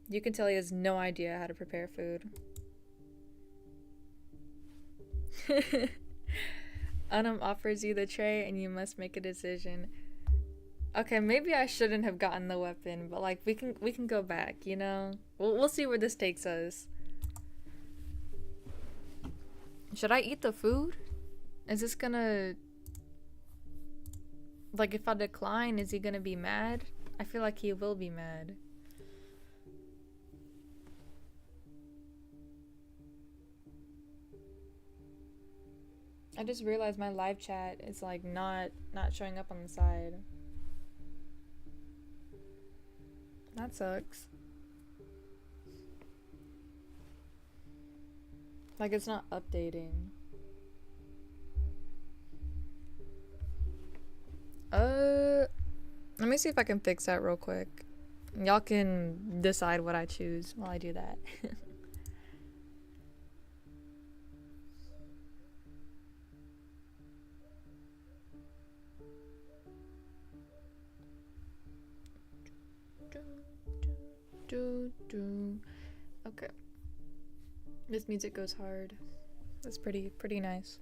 A: You can tell he has no idea how to prepare food. Anam offers you the tray and you must make a decision. Okay, maybe I shouldn't have gotten the weapon, but like we can go back, you know? We'll see where this takes us. Should I eat the food? Is this gonna... Like, if I decline, is he gonna be mad? I feel like he will be mad. I just realized my live chat is like not showing up on the side. That sucks. Like, it's not updating. Let me see if I can fix that real quick. Y'all can decide what I choose while I do that. Okay. This music goes hard. That's pretty nice.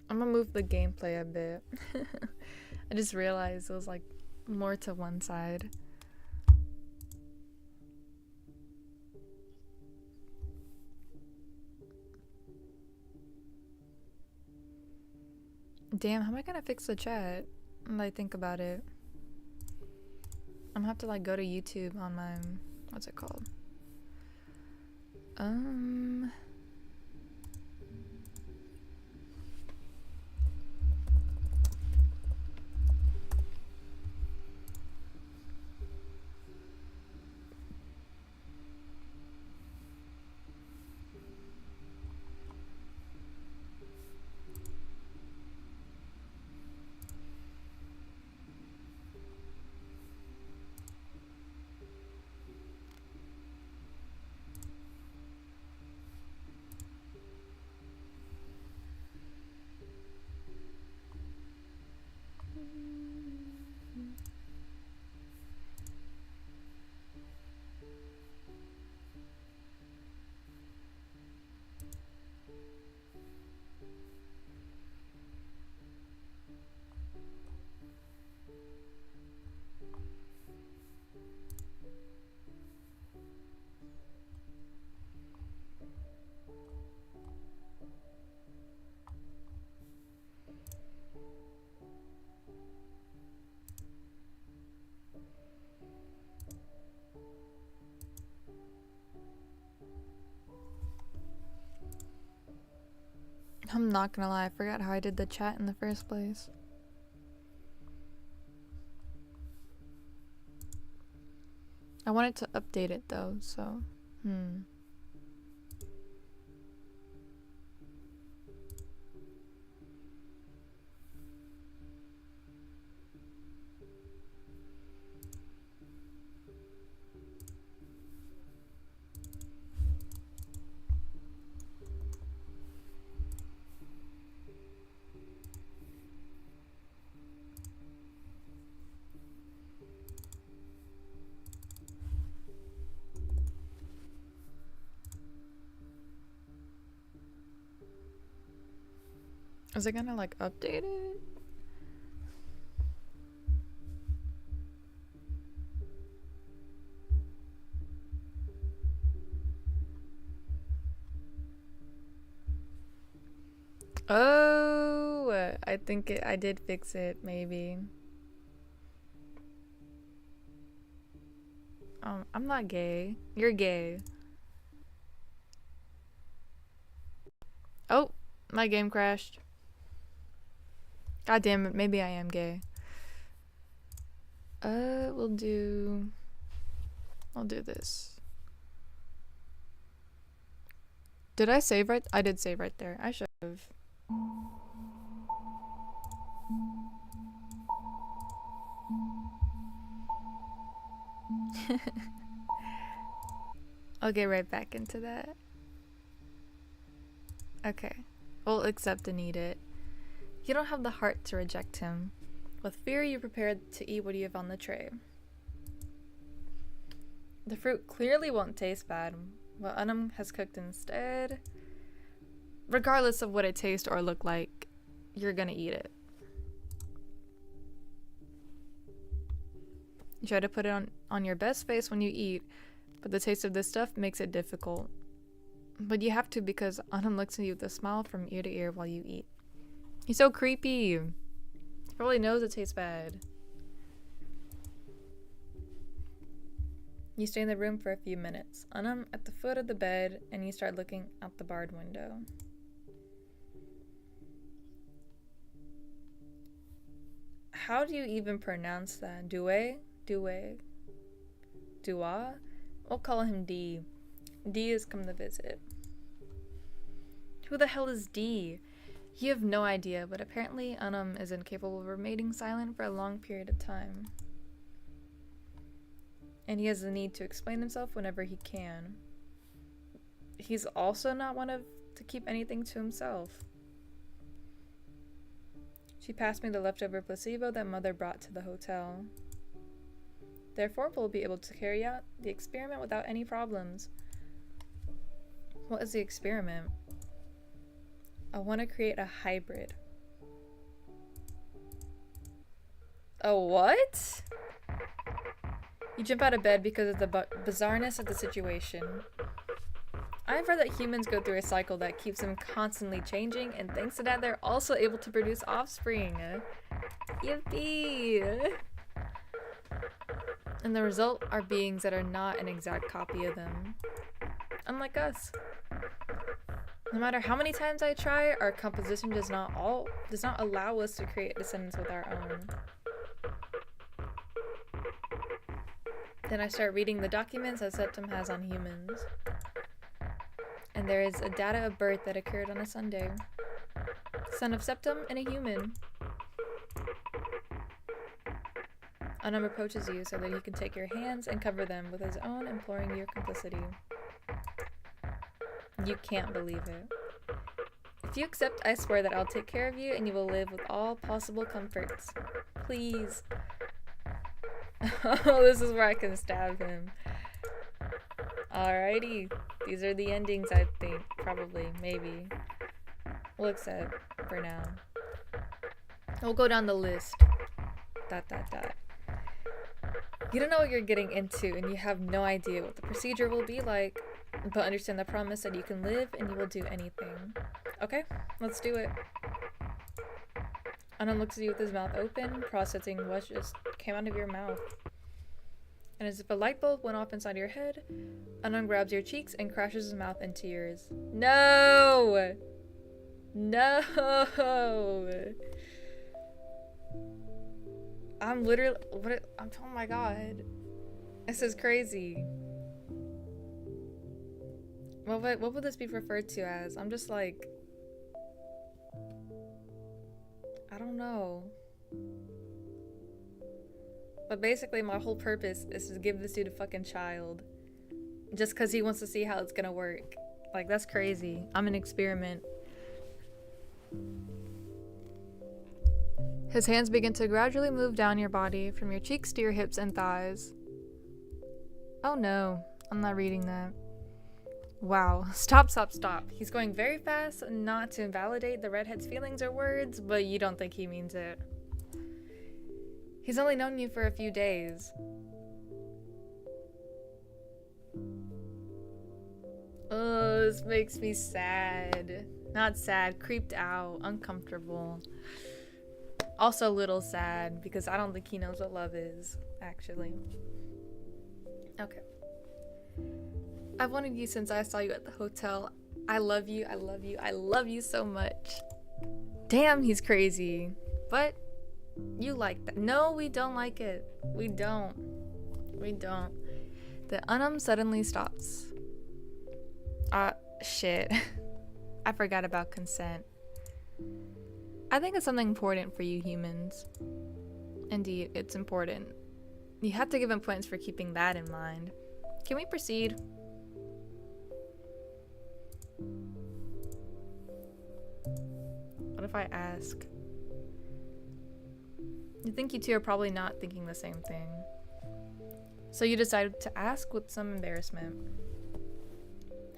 A: I'm gonna move the gameplay a bit. I just realized it was like more to one side. Damn, how am I gonna fix the chat when I think about it? I'm gonna have to like go to YouTube on my, what's it called? I'm not gonna lie, I forgot how I did the chat in the first place. I wanted to update it though, so is it gonna like update it? Oh, I think I did fix it, maybe. I'm not gay. You're gay. Oh, my game crashed. God damn it, maybe I am gay. We'll do... I'll do this. Did I save right? I did save right there. I should have. I'll get right back into that. Okay. We'll accept and eat it. You don't have the heart to reject him. With fear, you prepared to eat what you have on the tray. The fruit clearly won't taste bad. What Unum has cooked instead, regardless of what it tastes or look like, you're gonna eat it. You try to put it on your best face when you eat, but the taste of this stuff makes it difficult. But you have to because Unum looks at you with a smile from ear to ear while you eat. He's so creepy. He probably knows it tastes bad. You stay in the room for a few minutes. Unum at the foot of the bed, and you start looking out the barred window. How do you even pronounce that? Due? Due? Dua? We'll call him D. D has come to visit. Who the hell is D? You have no idea, but apparently Unum is incapable of remaining silent for a long period of time. And he has the need to explain himself whenever he can. He's also not one to keep anything to himself. She passed me the leftover placebo that Mother brought to the hotel. Therefore, we'll be able to carry out the experiment without any problems. What is the experiment? I want to create a hybrid. A what? You jump out of bed because of the bizarreness of the situation. I've read that humans go through a cycle that keeps them constantly changing, and thanks to that, they're also able to produce offspring. Yippee! And the result are beings that are not an exact copy of them. Unlike us. No matter how many times I try, our composition does not allow us to create descendants with our own. Then I start reading the documents that Septum has on humans. And there is a data of birth that occurred on a Sunday. Son of Septum and a human. Unum approaches you so that he can take your hands and cover them with his own, imploring your complicity. You can't believe it. If you accept, I swear that I'll take care of you and you will live with all possible comforts. Please. Oh, this is where I can stab him. Alrighty. These are the endings, I think. Probably. Maybe. We'll accept for now. We'll go down the list. ... You don't know what you're getting into, and you have no idea what the procedure will be like, but understand the promise that you can live and you will do anything. Okay, let's do it. Anand looks at you with his mouth open, processing what just came out of your mouth. And as if a light bulb went off inside your head, Anand grabs your cheeks and crashes his mouth into yours. No! No! I'm literally... oh my god. This is crazy. What would this be referred to as? I'm just like... I don't know. But basically my whole purpose is to give this dude a fucking child. Just because he wants to see how it's gonna work. Like, that's crazy. I'm an experiment. His hands begin to gradually move down your body, from your cheeks to your hips and thighs. Oh no, I'm not reading that. Wow, stop. He's going very fast, not to invalidate the redhead's feelings or words, but you don't think he means it. He's only known you for a few days. Oh, this makes me sad. Not sad, creeped out, uncomfortable. Also a little sad because I don't think he knows what love is, actually. Okay. I've wanted you since I saw you at the hotel. I love you, I love you, I love you so much. Damn, he's crazy. But you like that. No, we don't like it. We don't. The unum suddenly stops. Shit. I forgot about consent. I think it's something important for you humans. Indeed, it's important. You have to give him points for keeping that in mind. Can we proceed? What if I ask? You think you two are probably not thinking the same thing. So you decided to ask with some embarrassment.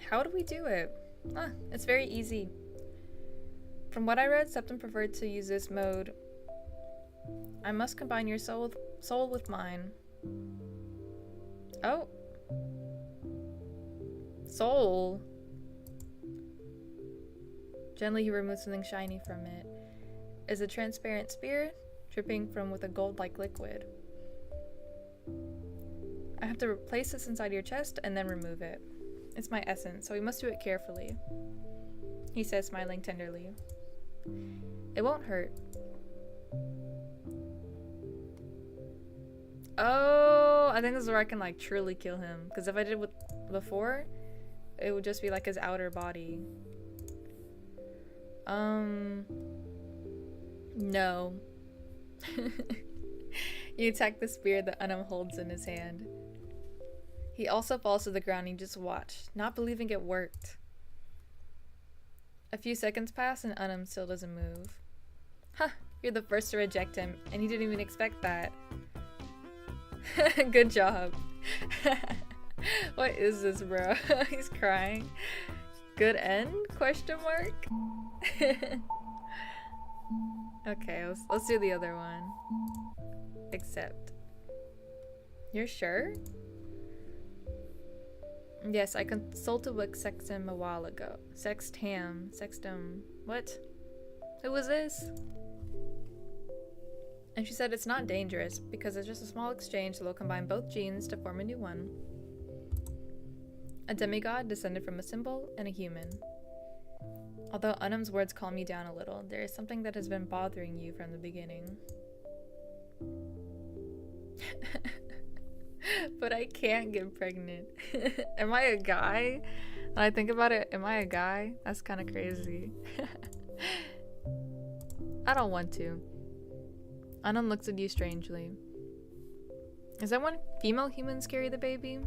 A: How do we do it? It's very easy. From what I read, Septim preferred to use this mode. I must combine your soul with mine. Oh. Soul. Gently he removes something shiny from it. Is a transparent spear dripping from with a gold-like liquid. I have to place this inside your chest and then remove it. It's my essence, so we must do it carefully. He says, smiling tenderly. It won't hurt. Oh, I think this is where I can like truly kill him. Because if I did with before, it would just be like his outer body. No. You attack the spear that Unum holds in his hand. He also falls to the ground and you just watch, not believing it worked. A few seconds pass and Unum still doesn't move. Huh, you're the first to reject him, and he didn't even expect that. Good job. What is this, bro? He's crying. Good end? Question mark? Okay, let's do the other one. Accept. You're sure? Yes, I consulted with Sextum a while ago. Sextum. What? Who was this? And she said it's not dangerous because it's just a small exchange that will combine both genes to form a new one. A demigod descended from a symbol and a human. Although Unum's words calm you down a little, there is something that has been bothering you from the beginning. But I can't get pregnant. Am I a guy? When I think about it, am I a guy? That's kind of crazy. I don't want to. Unum looks at you strangely. Is that when female humans carry the baby? ...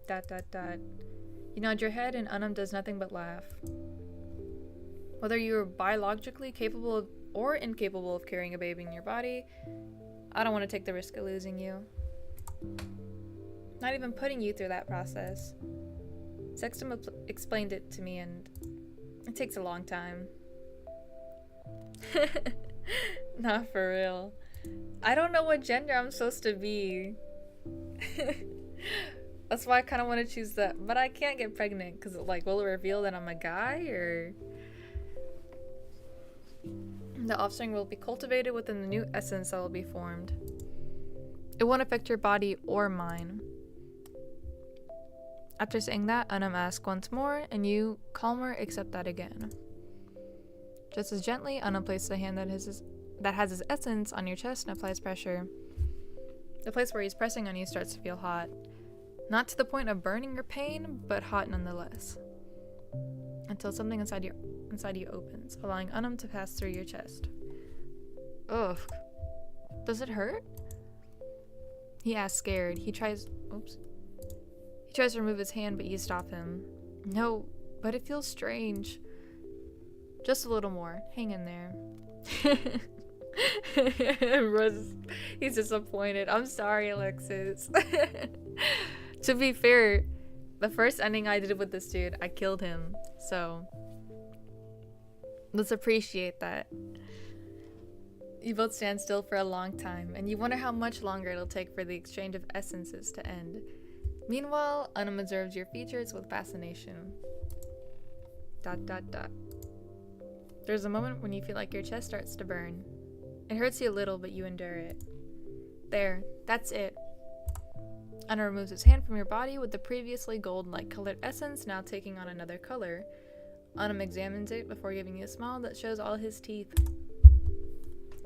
A: You nod your head and Unum does nothing but laugh. Whether you're biologically capable of or incapable of carrying a baby in your body, I don't want to take the risk of losing you. Not even putting you through that process. Sextum explained it to me and it takes a long time. Not for real. I don't know what gender I'm supposed to be. That's why I kind of want to choose that, but I can't get pregnant because like, will it reveal that I'm a guy or... The offspring will be cultivated within the new essence that will be formed. It won't affect your body or mine. After saying that, Unum asks once more, and you, calmer, accept that again. Just as gently, Unum places a hand that has his essence on your chest and applies pressure. The place where he's pressing on you starts to feel hot. Not to the point of burning or pain, but hot nonetheless. Until something inside you opens, allowing Unum to pass through your chest. Ugh. Does it hurt? He asks, scared. He tries to remove his hand, but you stop him. No, but it feels strange. Just a little more. Hang in there. He's disappointed. I'm sorry, Alexis. To be fair, the first ending I did with this dude, I killed him. So, let's appreciate that. You both stand still for a long time, and you wonder how much longer it'll take for the exchange of essences to end. Meanwhile, Unum observes your features with fascination. dot dot dot. There's a moment when you feel like your chest starts to burn. It hurts you a little, but you endure it. There, that's it. Anna removes his hand from your body with the previously gold-like colored essence now taking on another color. Anam examines it before giving you a smile that shows all his teeth.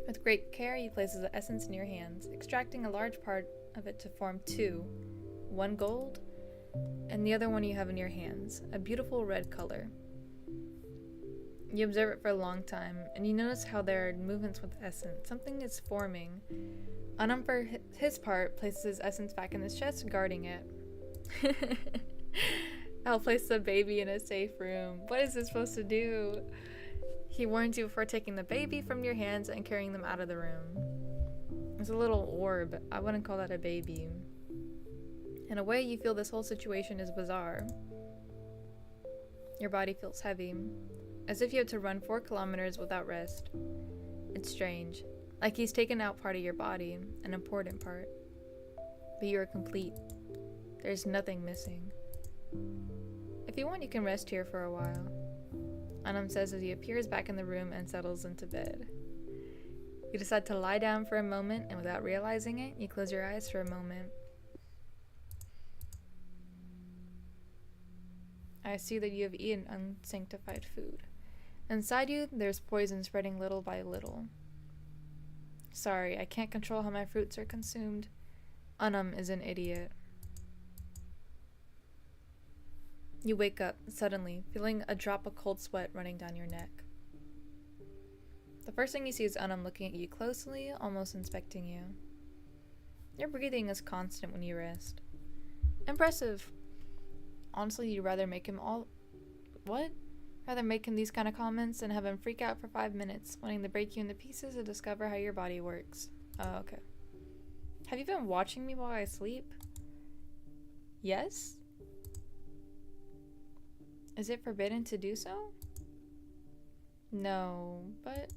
A: With great care, he places the essence in your hands, extracting a large part of it to form two. One gold, and the other one you have in your hands, a beautiful red color. You observe it for a long time, and you notice how there are movements with essence. Something is forming. Anam, for his part, places his essence back in his chest, guarding it. I'll place the baby in a safe room. What is this supposed to do? He warns you before taking the baby from your hands and carrying them out of the room. It's a little orb. I wouldn't call that a baby. In a way, you feel this whole situation is bizarre. Your body feels heavy, as if you had to run 4 kilometers without rest. It's strange, like he's taken out part of your body, an important part. But you are complete. There's nothing missing. If you want, you can rest here for a while, Anam says as he appears back in the room and settles into bed. You decide to lie down for a moment, and without realizing it, you close your eyes for a moment. I see that you have eaten unsanctified food. Inside you, there's poison spreading little by little. Sorry, I can't control how my fruits are consumed. Anam is an idiot. You wake up, suddenly, feeling a drop of cold sweat running down your neck. The first thing you see is Anam looking at you closely, almost inspecting you. Your breathing is constant when you rest. Impressive. Honestly, you'd rather make him Rather make him these kind of comments than have him freak out for 5 minutes, wanting to break you into pieces to discover how your body works. Oh, okay. Have you been watching me while I sleep? Yes? Is it forbidden to do so? No, but...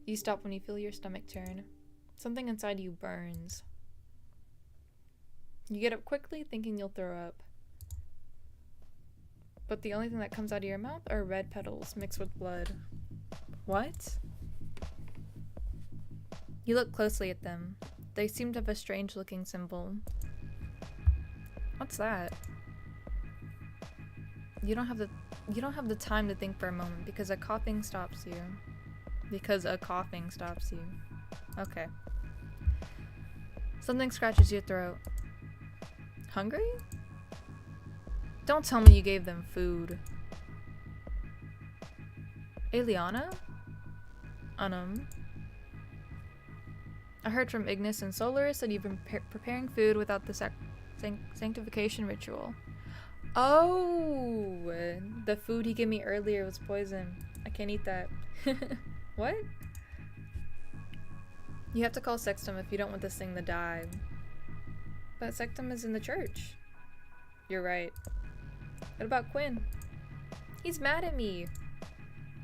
A: You stop when you feel your stomach turn. Something inside you burns. You get up quickly, thinking you'll throw up. But the only thing that comes out of your mouth are red petals mixed with blood. What? You look closely at them. They seem to have a strange looking symbol. What's that? You don't have the time to think for a moment because a coughing stops you. Okay. Something scratches your throat. Hungry? Don't tell me you gave them food. Eliana? Anam? I heard from Ignis and Solaris that you've been preparing food without the sanctification ritual. Oh! The food he gave me earlier was poison. I can't eat that. What? You have to call Sextum if you don't want this thing to die. But Sextum is in the church. You're right. What about Quinn? He's mad at me.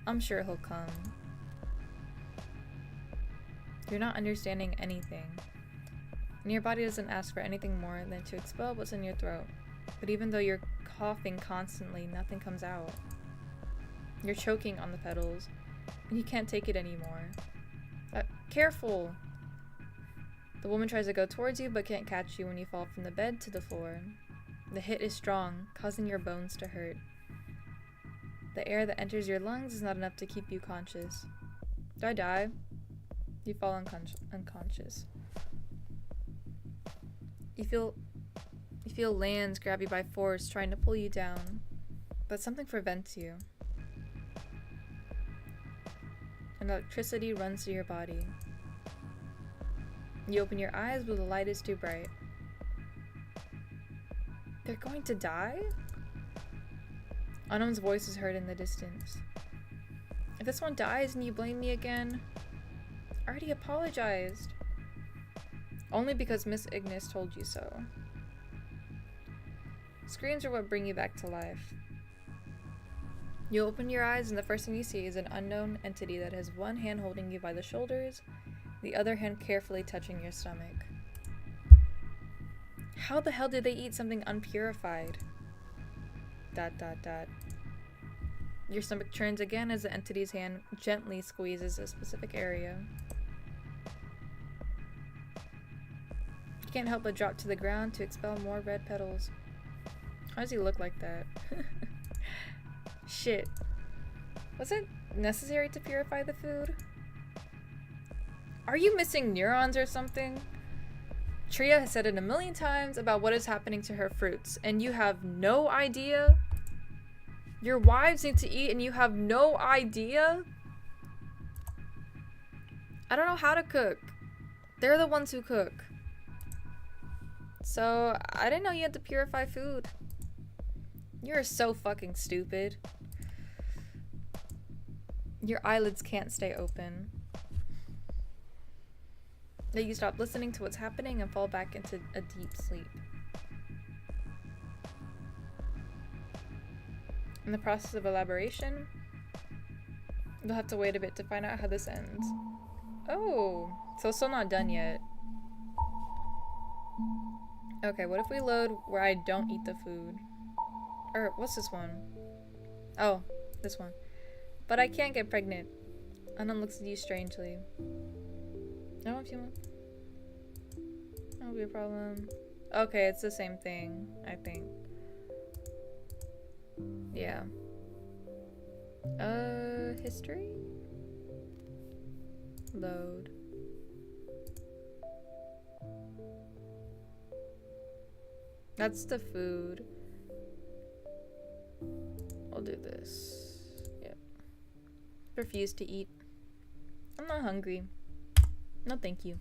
A: I'm sure he'll come. You're not understanding anything. And your body doesn't ask for anything more than to expel what's in your throat. But even though you're coughing constantly, nothing comes out. You're choking on the petals, and you can't take it anymore. Careful! The woman tries to go towards you, but can't catch you when you fall from the bed to the floor. The hit is strong, causing your bones to hurt. The air that enters your lungs is not enough to keep you conscious. Do I die? You fall unconscious. You feel lands grab you by force, trying to pull you down, but something prevents you. And electricity runs through your body. You open your eyes, but the light is too bright. They're going to die? Anam's voice is heard in the distance. If this one dies and you blame me again, I already apologized. Only because Miss Ignis told you so. Screams are what bring you back to life. You open your eyes and the first thing you see is an unknown entity that has one hand holding you by the shoulders, the other hand carefully touching your stomach. How the hell did they eat something unpurified? ... Your stomach turns again as the entity's hand gently squeezes a specific area. You can't help but drop to the ground to expel more red petals. How does he look like that? Shit. Was it necessary to purify the food? Are you missing neurons or something? Tria has said it a million times about what is happening to her fruits, and you have no idea? Your wives need to eat and you have no idea? I don't know how to cook. They're the ones who cook. So, I didn't know you had to purify food. You're so fucking stupid. Your eyelids can't stay open. That you stop listening to what's happening and fall back into a deep sleep. In the process of elaboration, you'll have to wait a bit to find out how this ends. Oh, so it's still not done yet. Okay, what if we load where I don't eat the food? Or, what's this one? Oh, this one. But I can't get pregnant. Anand looks at you strangely. No, if you want. That'll be a problem. Okay, it's the same thing, I think. Yeah. History? Load. That's the food. I'll do this. Yep. Refuse to eat. I'm not hungry. No, thank you.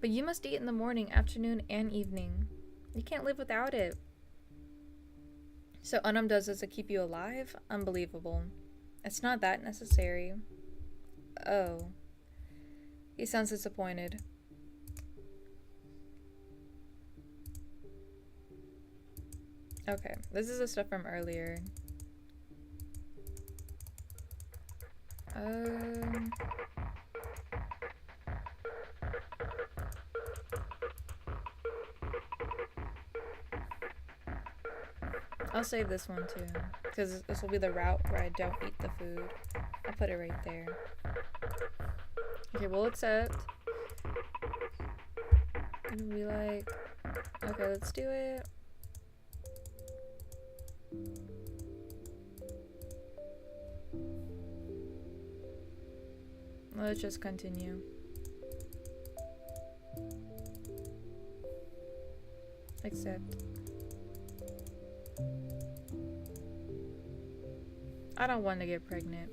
A: But you must eat in the morning, afternoon, and evening. You can't live without it. So Unam does this to keep you alive? Unbelievable. It's not that necessary. Oh. He sounds disappointed. Okay, this is the stuff from earlier. I'll save this one too, because this will be the route where I don't eat the food. I'll put it right there. Okay, we'll accept. And be like, okay, let's do it. Let's just continue. Accept. I don't want to get pregnant.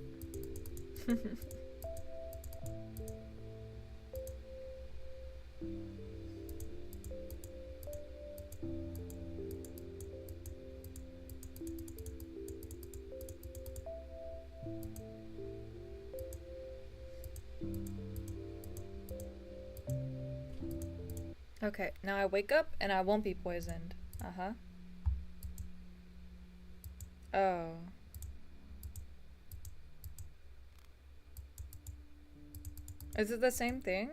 A: Okay, now I wake up and I won't be poisoned. Uh-huh. Oh. Is it the same thing?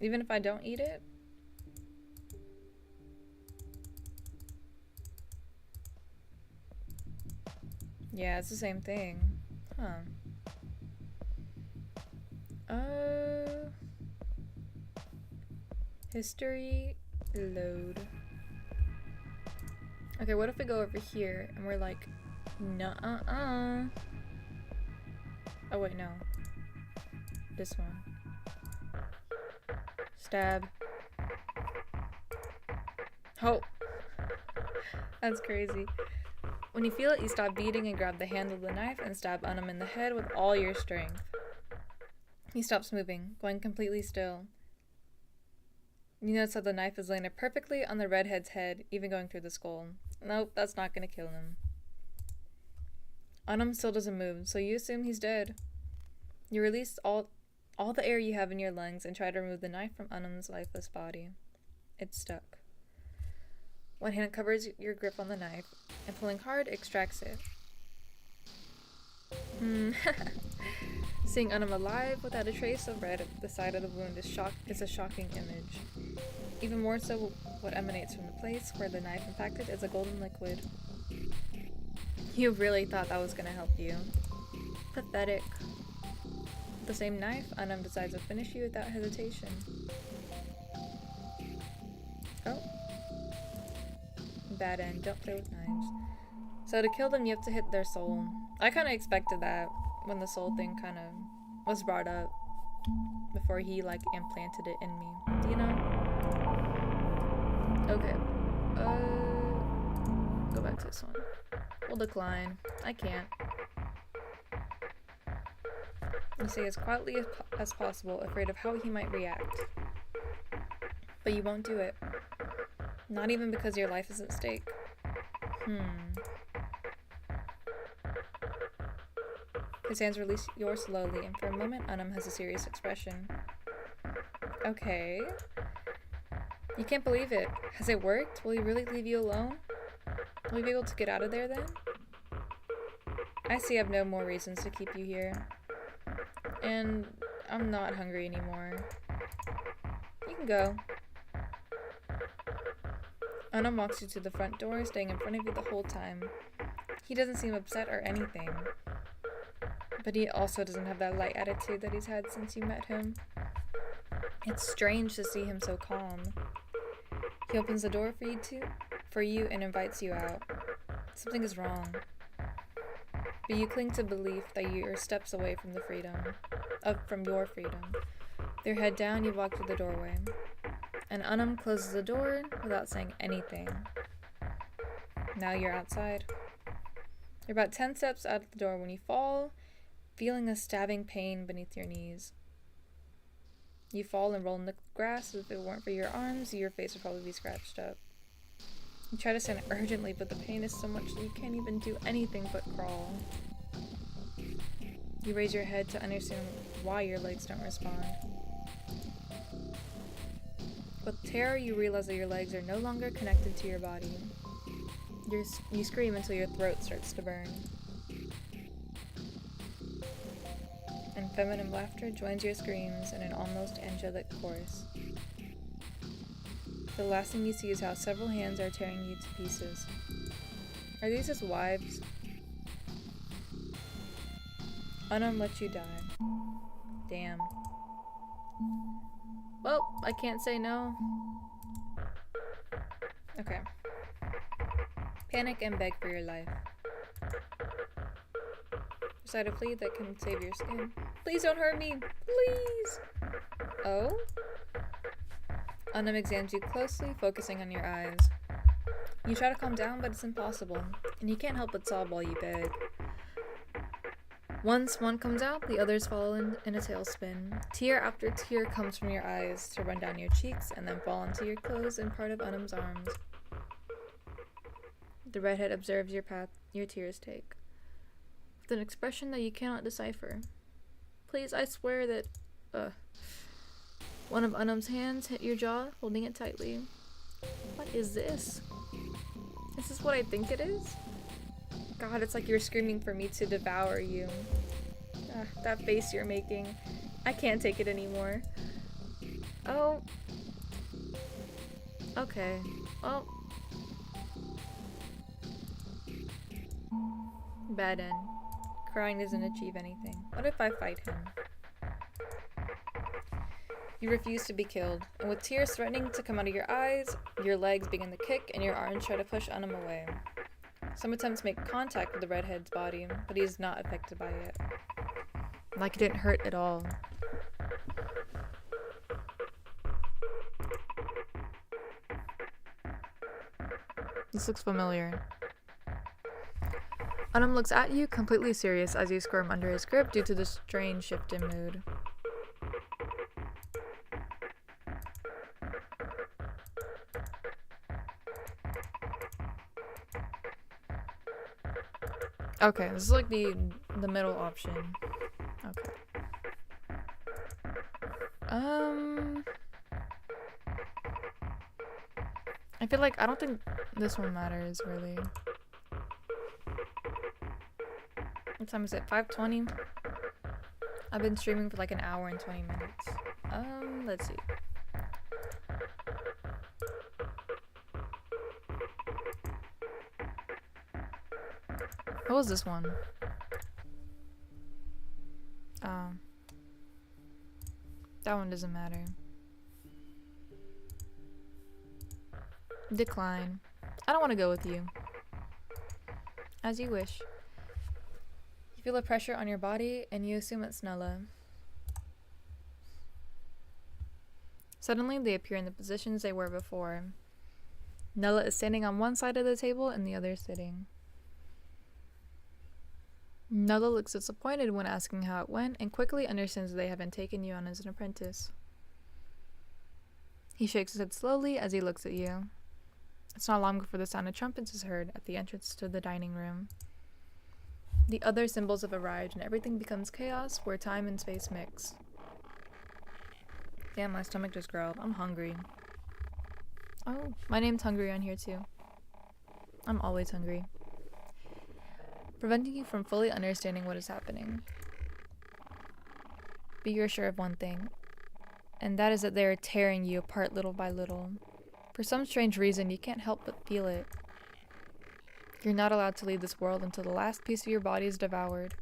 A: Even if I don't eat it? Yeah, it's the same thing. Huh. History load. Okay, what if we go over here and we're like, nuh-uh-uh. Oh wait, no. This one. Stab. Oh. That's crazy. When you feel it, you stop beating and grab the handle of the knife and stab Unam in the head with all your strength. He stops moving, going completely still. You notice how the knife is laying perfectly on the redhead's head, even going through the skull. Nope, that's not gonna kill him. Unam still doesn't move, so you assume he's dead. You release all the air you have in your lungs and try to remove the knife from Unam's lifeless body. It's stuck. One hand covers your grip on the knife, and pulling hard extracts it. Seeing Unam alive without a trace of red at the side of the wound is a shocking image. Even more so, what emanates from the place where the knife impacted is a golden liquid. You really thought that was gonna help you. Pathetic. With the same knife, Anam decides to finish you without hesitation. Oh. Bad end. Don't play with knives. So to kill them, you have to hit their soul. I kind of expected that when the soul thing kind of was brought up before he like implanted it in me. You know? Okay. Go back to this one. We'll decline. I can't. You say as quietly as possible, afraid of how he might react. But you won't do it. Not even because your life is at stake. His hands release yours slowly, and for a moment, Anam has a serious expression. Okay. You can't believe it. Has it worked? Will he really leave you alone? Will you be able to get out of there then? I see I have no more reasons to keep you here. And I'm not hungry anymore. You can go. Anam walks you to the front door, staying in front of you the whole time. He doesn't seem upset or anything. But he also doesn't have that light attitude that he's had since you met him. It's strange to see him so calm. He opens the door for you and invites you out. Something is wrong. But you cling to belief that you're steps away from from your freedom. With your head down, you walk through the doorway. And Anam closes the door without saying anything. Now you're outside. You're about 10 steps out of the door when you fall, feeling a stabbing pain beneath your knees. You fall and roll in the grass. If it weren't for your arms, your face would probably be scratched up. You try to stand urgently, but the pain is so much that you can't even do anything but crawl. You raise your head to understand why your legs don't respond. With terror, you realize that your legs are no longer connected to your body. You scream until your throat starts to burn. And feminine laughter joins your screams in an almost angelic chorus. The last thing you see is how several hands are tearing you to pieces. Are these his wives? Anam let you die. Damn. Well, I can't say no. Okay. Panic and beg for your life. Recite a plea that can save your skin. Please don't hurt me! Please! Oh? Anam examines you closely, focusing on your eyes. You try to calm down, but it's impossible, and you can't help but sob while you beg. Once one comes out, the others follow in a tailspin. Tear after tear comes from your eyes to run down your cheeks and then fall onto your clothes and part of Anam's arms. The redhead observes your path your tears take, with an expression that you cannot decipher. Please, I swear that, One of Anam's hands hit your jaw, holding it tightly. What is this? Is this what I think it is? God, it's like you're screaming for me to devour you. That face you're making. I can't take it anymore. Oh. Okay. Well. Bad end. Crying doesn't achieve anything. What if I fight him? You refuse to be killed, and with tears threatening to come out of your eyes, your legs begin to kick and your arms try to push Anam away. Some attempts make contact with the redhead's body, but he is not affected by it. Like it didn't hurt at all. This looks familiar. Anam looks at you, completely serious, as you squirm under his grip due to the strange shift in mood. Okay, this is like the middle option. Okay. I feel like I don't think this one matters really. What time is it? 5:20? I've been streaming for like an hour and 20 minutes. Let's see. What was this one? That one doesn't matter. Decline. I don't want to go with you. As you wish. You feel a pressure on your body and you assume it's Nella. Suddenly they appear in the positions they were before. Nella is standing on one side of the table and the other sitting. Nella looks disappointed when asking how it went and quickly understands they haven't taken you on as an apprentice. He shakes his head slowly as he looks at you. It's not long before the sound of trumpets is heard at the entrance to the dining room. The other symbols have arrived and everything becomes chaos where time and space mix. Damn, my stomach just growled. I'm hungry. Oh, my name's Hungry on here too. I'm always hungry. Preventing you from fully understanding what is happening. But you're sure of one thing, and that is that they are tearing you apart little by little. For some strange reason, you can't help but feel it. You're not allowed to leave this world until the last piece of your body is devoured.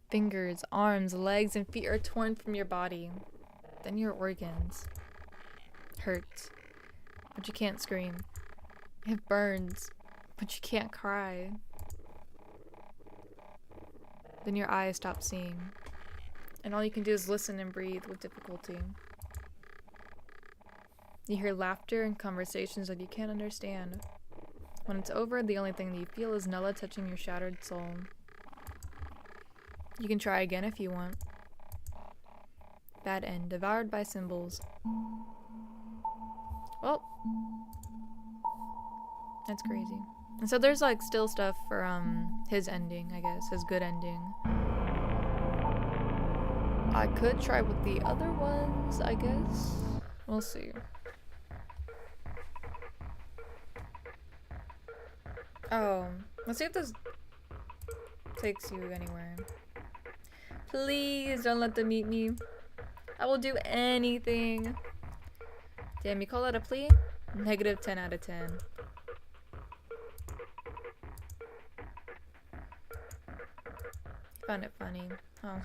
A: Fingers, arms, legs, and feet are torn from your body. Then your organs. Hurts, but you can't scream. It burns, but you can't cry. Then your eyes stop seeing, and all you can do is listen and breathe with difficulty. You hear laughter and conversations that you can't understand. When it's over, the only thing that you feel is Nella touching your shattered soul. You can try again if you want. Bad end, devoured by symbols. Well, that's crazy. And so there's like still stuff for his ending, I guess, his good ending. I could try with the other ones, I guess. We'll see. Oh, let's see if this takes you anywhere. Please don't let them eat me. I will do anything. Damn, you call that a plea? Negative 10 out of 10. Found it funny. Oh.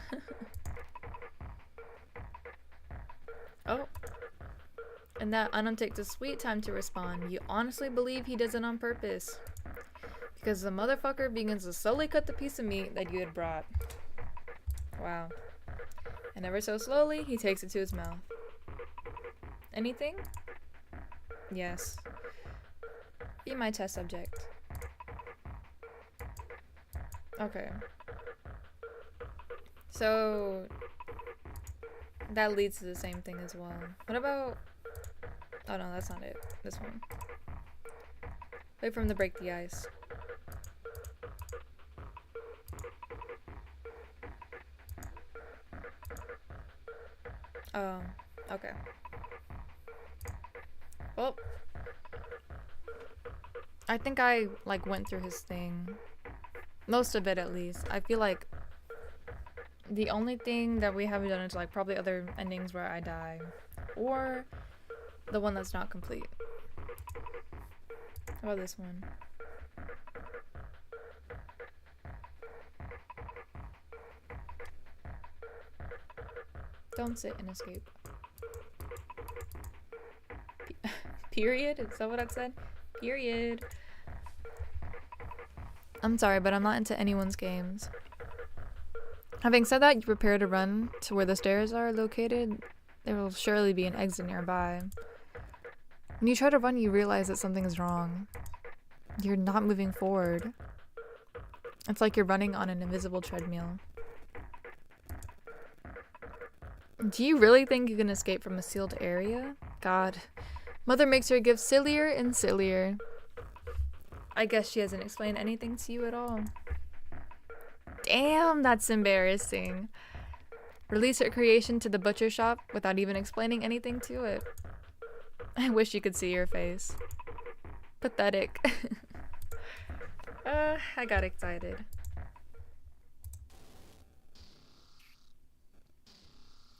A: Oh. And that Anam takes a sweet time to respond. You honestly believe he does it on purpose. Because the motherfucker begins to slowly cut the piece of meat that you had brought. Wow. And ever so slowly, he takes it to his mouth. Anything? Yes. Be my test subject. Okay. So that leads to the same thing as well. What about... Oh no, that's not it. This one. Wait for him to break the ice. Oh, okay. Well, I think I like went through his thing. Most of it at least. I feel like the only thing that we haven't done is like probably other endings where I die. Or the one that's not complete. How about this one? Don't sit and escape. Period? Is that what I said? Period. I'm sorry, but I'm not into anyone's games. Having said that, you prepare to run to where the stairs are located. There will surely be an exit nearby. When you try to run, you realize that something is wrong. You're not moving forward. It's like you're running on an invisible treadmill. Do you really think you can escape from a sealed area? God. Mother makes her give sillier and sillier. I guess she hasn't explained anything to you at all. Damn, that's embarrassing. Release her creation to the butcher shop without even explaining anything to it. I wish you could see your face. Pathetic. I got excited.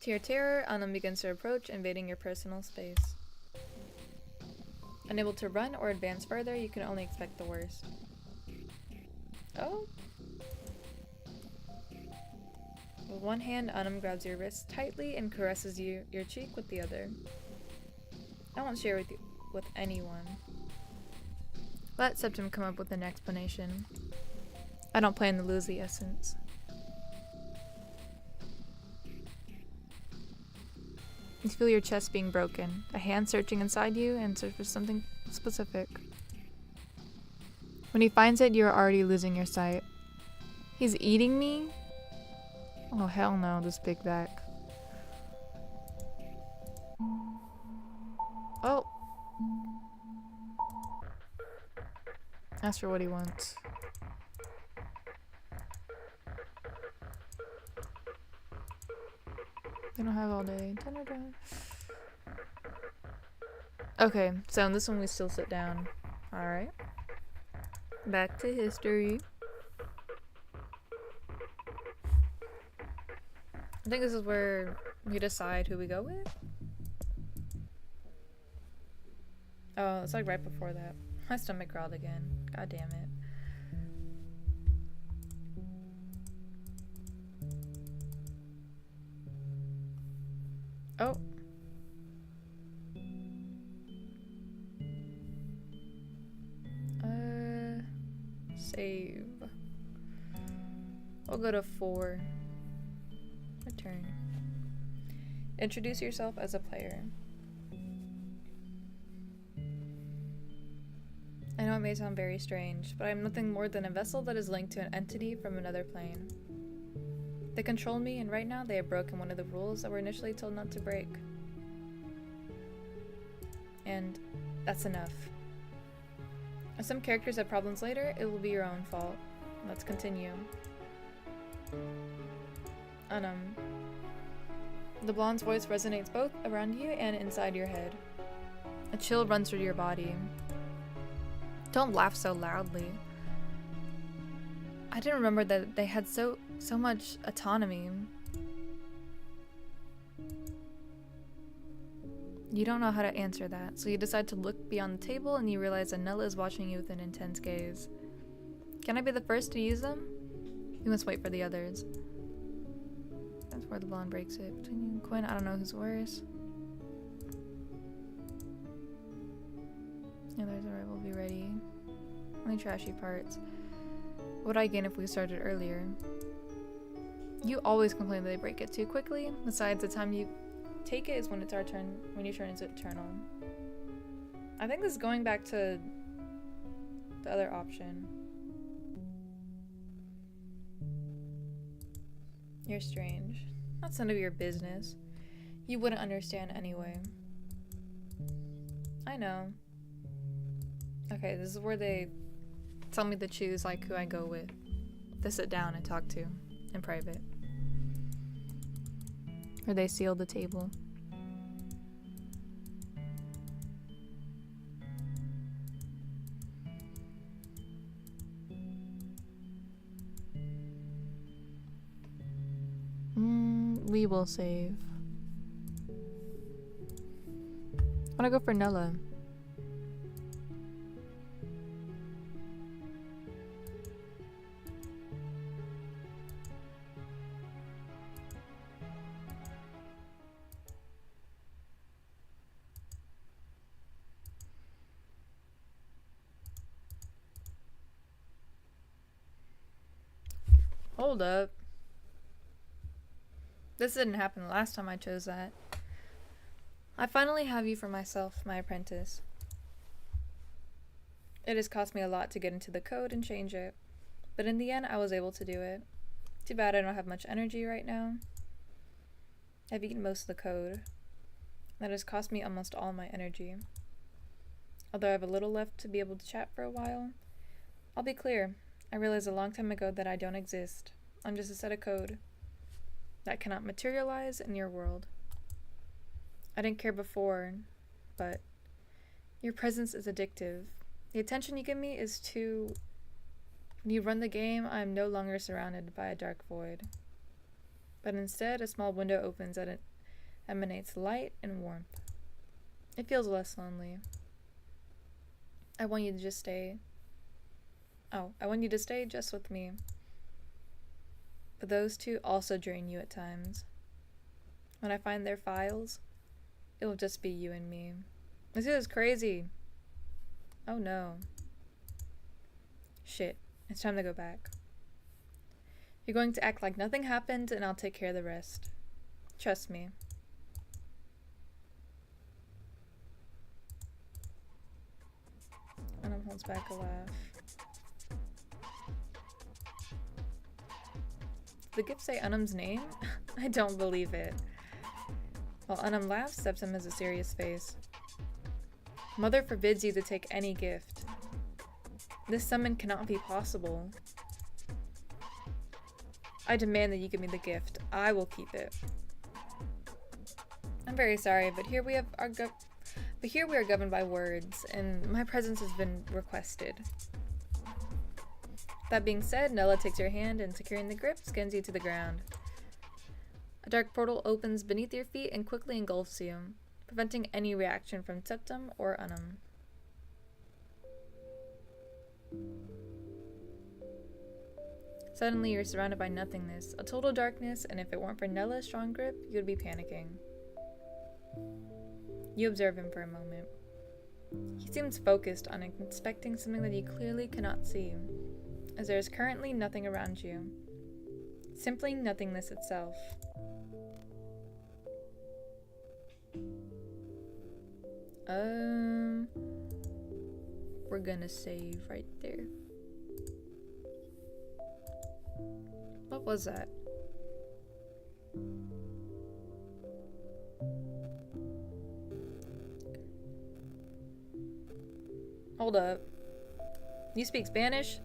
A: To your terror, Anam begins to approach, invading your personal space. Unable to run or advance further, you can only expect the worst. Oh, With one hand, Anam grabs your wrist tightly and caresses your cheek with the other. I won't share with anyone. Let Septim come up with an explanation. I don't plan to lose the essence. You feel your chest being broken, a hand searching inside you and search for something specific. When he finds it, you are already losing your sight. He's eating me? Oh hell no, this big back. Oh. Ask for what he wants. They don't have all day. Da-da-da. Okay, so in this one we still sit down. Alright. Back to history. I think this is where we decide who we go with. Oh, it's like right before that. My stomach growled again. God damn it. Oh. Save. We'll go to 4. Return. Introduce yourself as a player. I know it may sound very strange, but I am nothing more than a vessel that is linked to an entity from another plane. They control me, and right now they have broken one of the rules that we're initially told not to break. And that's enough. If some characters have problems later, it will be your own fault. Let's continue. The blonde's voice resonates both around you and inside your head. A chill runs through your body. Don't laugh so loudly. I didn't remember that they had so much autonomy. You don't know how to answer that, so you decide to look beyond the table and you realize Anella is watching you with an intense gaze. Can I be the first to use them? You must wait for the others. That's where the blonde breaks it. Between you and Quinn, I don't know who's worse. The others will be ready. Only trashy parts. What would I gain if we started earlier? You always complain that they break it too quickly. Besides, the time you take it is when it's our turn, when your turn is eternal. I think this is going back to the other option. You're strange. That's none of your business. You wouldn't understand anyway. I know. Okay, this is where they tell me to choose like who I go with, to sit down and talk to in private. Or they seal the table. We will save. I wanna go for Nella. Hold up. This didn't happen the last time I chose that. I finally have you for myself, my apprentice. It has cost me a lot to get into the code and change it, but in the end I was able to do it. Too bad I don't have much energy right now. I've eaten most of the code. That has cost me almost all my energy. Although I have a little left to be able to chat for a while, I'll be clear. I realized a long time ago that I don't exist. I'm just a set of code that cannot materialize in your world. I didn't care before, but your presence is addictive. The attention you give me is too... When you run the game, I am no longer surrounded by a dark void. But instead, a small window opens and it emanates light and warmth. It feels less lonely. I want you to just stay... I want you to stay just with me. but those two also drain you at times. When I find their files, it will just be you and me. This is crazy. Oh no. Shit, it's time to go back. You're going to act like nothing happened and I'll take care of the rest. Trust me. Unum holds back a laugh. Did the gift say Unum's name? I don't believe it. While Unum laughs, Septum has a serious face. Mother forbids you to take any gift. This summon cannot be possible. I demand that you give me the gift. I will keep it. I'm very sorry, but here we are governed by words, and my presence has been requested. That being said, Nella takes your hand and, securing the grip, skins you to the ground. A dark portal opens beneath your feet and quickly engulfs you, preventing any reaction from Septum or Unum. Suddenly, you're surrounded by nothingness, a total darkness, and if it weren't for Nella's strong grip, you would be panicking. You observe him for a moment. He seems focused on inspecting something that you clearly cannot see, as there is currently nothing around you. Simply nothingness itself. We're gonna save right there. What was that? Hold up. You speak Spanish?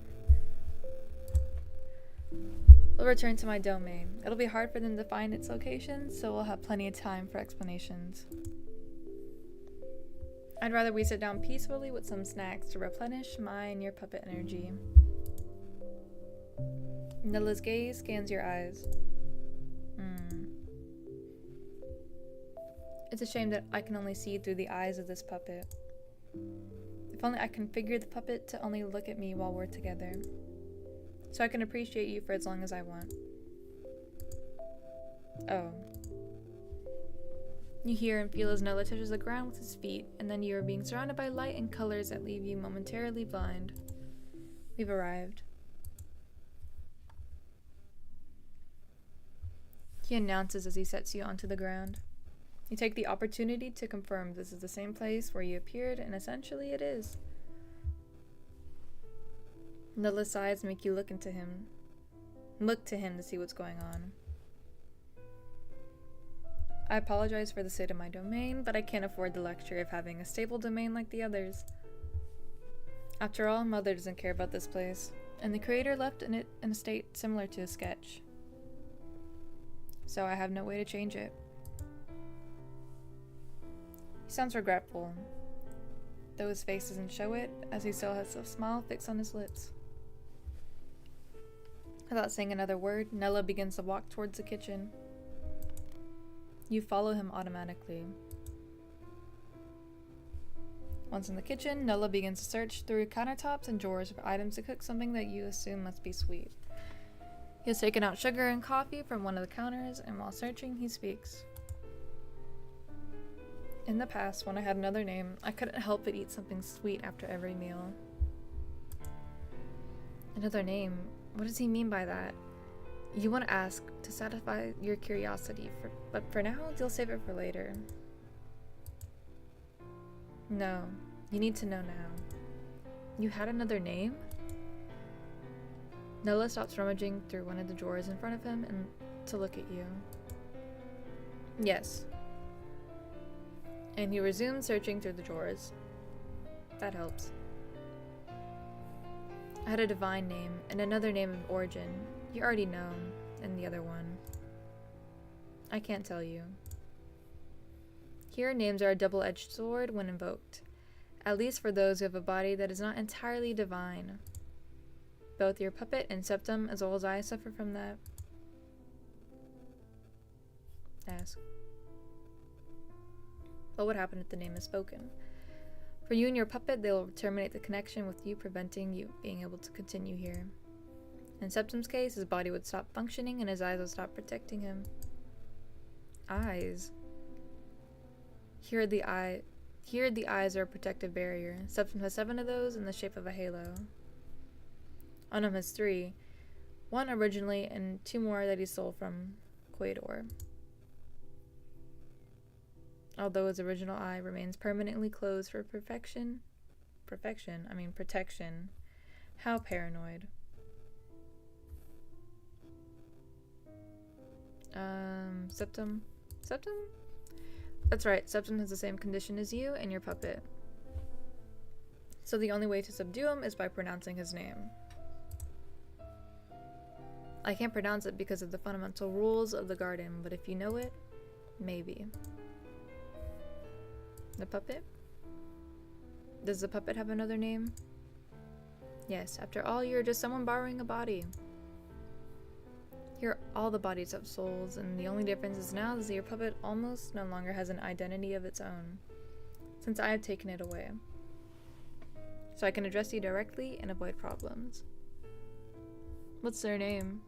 A: We'll return to my domain. It'll be hard for them to find its location, so we'll have plenty of time for explanations. I'd rather we sit down peacefully with some snacks to replenish my and your puppet energy. Nella's gaze scans your eyes. It's a shame that I can only see through the eyes of this puppet. If only I configured the puppet to only look at me while we're together, so I can appreciate you for as long as I want. Oh. You hear and feel as Nella touches the ground with his feet, and then you are being surrounded by light and colors that leave you momentarily blind. We've arrived. He announces as he sets you onto the ground. You take the opportunity to confirm this is the same place where you appeared, and essentially it is. Nella's sighs make you look to him to see what's going on. I apologize for the state of my domain, but I can't afford the luxury of having a stable domain like the others. After all, Mother doesn't care about this place, and the creator left it in a state similar to a sketch. So I have no way to change it. He sounds regretful, though his face doesn't show it, as he still has a smile fixed on his lips. Without saying another word, Nella begins to walk towards the kitchen. You follow him automatically. Once in the kitchen, Nella begins to search through countertops and drawers for items to cook something that you assume must be sweet. He has taken out sugar and coffee from one of the counters, and while searching, he speaks. In the past, when I had another name, I couldn't help but eat something sweet after every meal. Another name? What does he mean by that? You want to ask to satisfy your curiosity, but for now, you'll save it for later. No, you need to know now. You had another name? Nella stops rummaging through one of the drawers in front of him and to look at you. Yes. And he resumes searching through the drawers. That helps. I had a divine name and another name of origin. You already know, and the other one. I can't tell you. Here, names are a double-edged sword when invoked, at least for those who have a body that is not entirely divine. Both your puppet and Septum, as well as I, suffer from that. Ask. What would happen if the name is spoken? For you and your puppet, they will terminate the connection with you, preventing you being able to continue here. In Septum's case, his body would stop functioning and his eyes would stop protecting him. Eyes. Here the eyes are a protective barrier. Septum has 7 of those in the shape of a halo. Onum has 3. 1 originally and 2 more that he stole from Quaidor. Although his original eye remains permanently closed for protection. How paranoid. Septum? That's right, Septum has the same condition as you and your puppet. So the only way to subdue him is by pronouncing his name. I can't pronounce it because of the fundamental rules of the garden, but if you know it, maybe. The puppet? Does the puppet have another name? Yes, after all, you're just someone borrowing a body. Here, all the bodies have souls, and the only difference is now that your puppet almost no longer has an identity of its own, since I have taken it away. So I can address you directly and avoid problems. What's their name?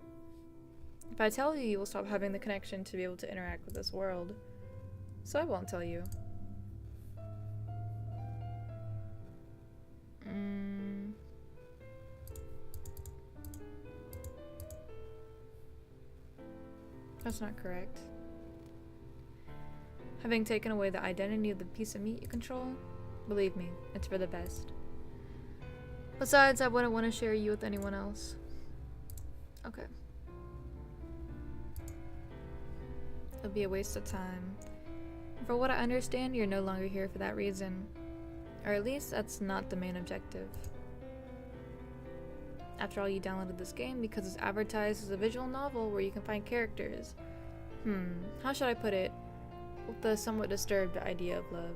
A: If I tell you, you will stop having the connection to be able to interact with this world. So I won't tell you. That's not correct. Having taken away the identity of the piece of meat you control, believe me, it's for the best. Besides, I wouldn't want to share you with anyone else. Okay. It'll be a waste of time. For what I understand, you're no longer here for that reason. Or at least, that's not the main objective. After all, you downloaded this game because it's advertised as a visual novel where you can find characters. How should I put it? With the somewhat disturbed idea of love.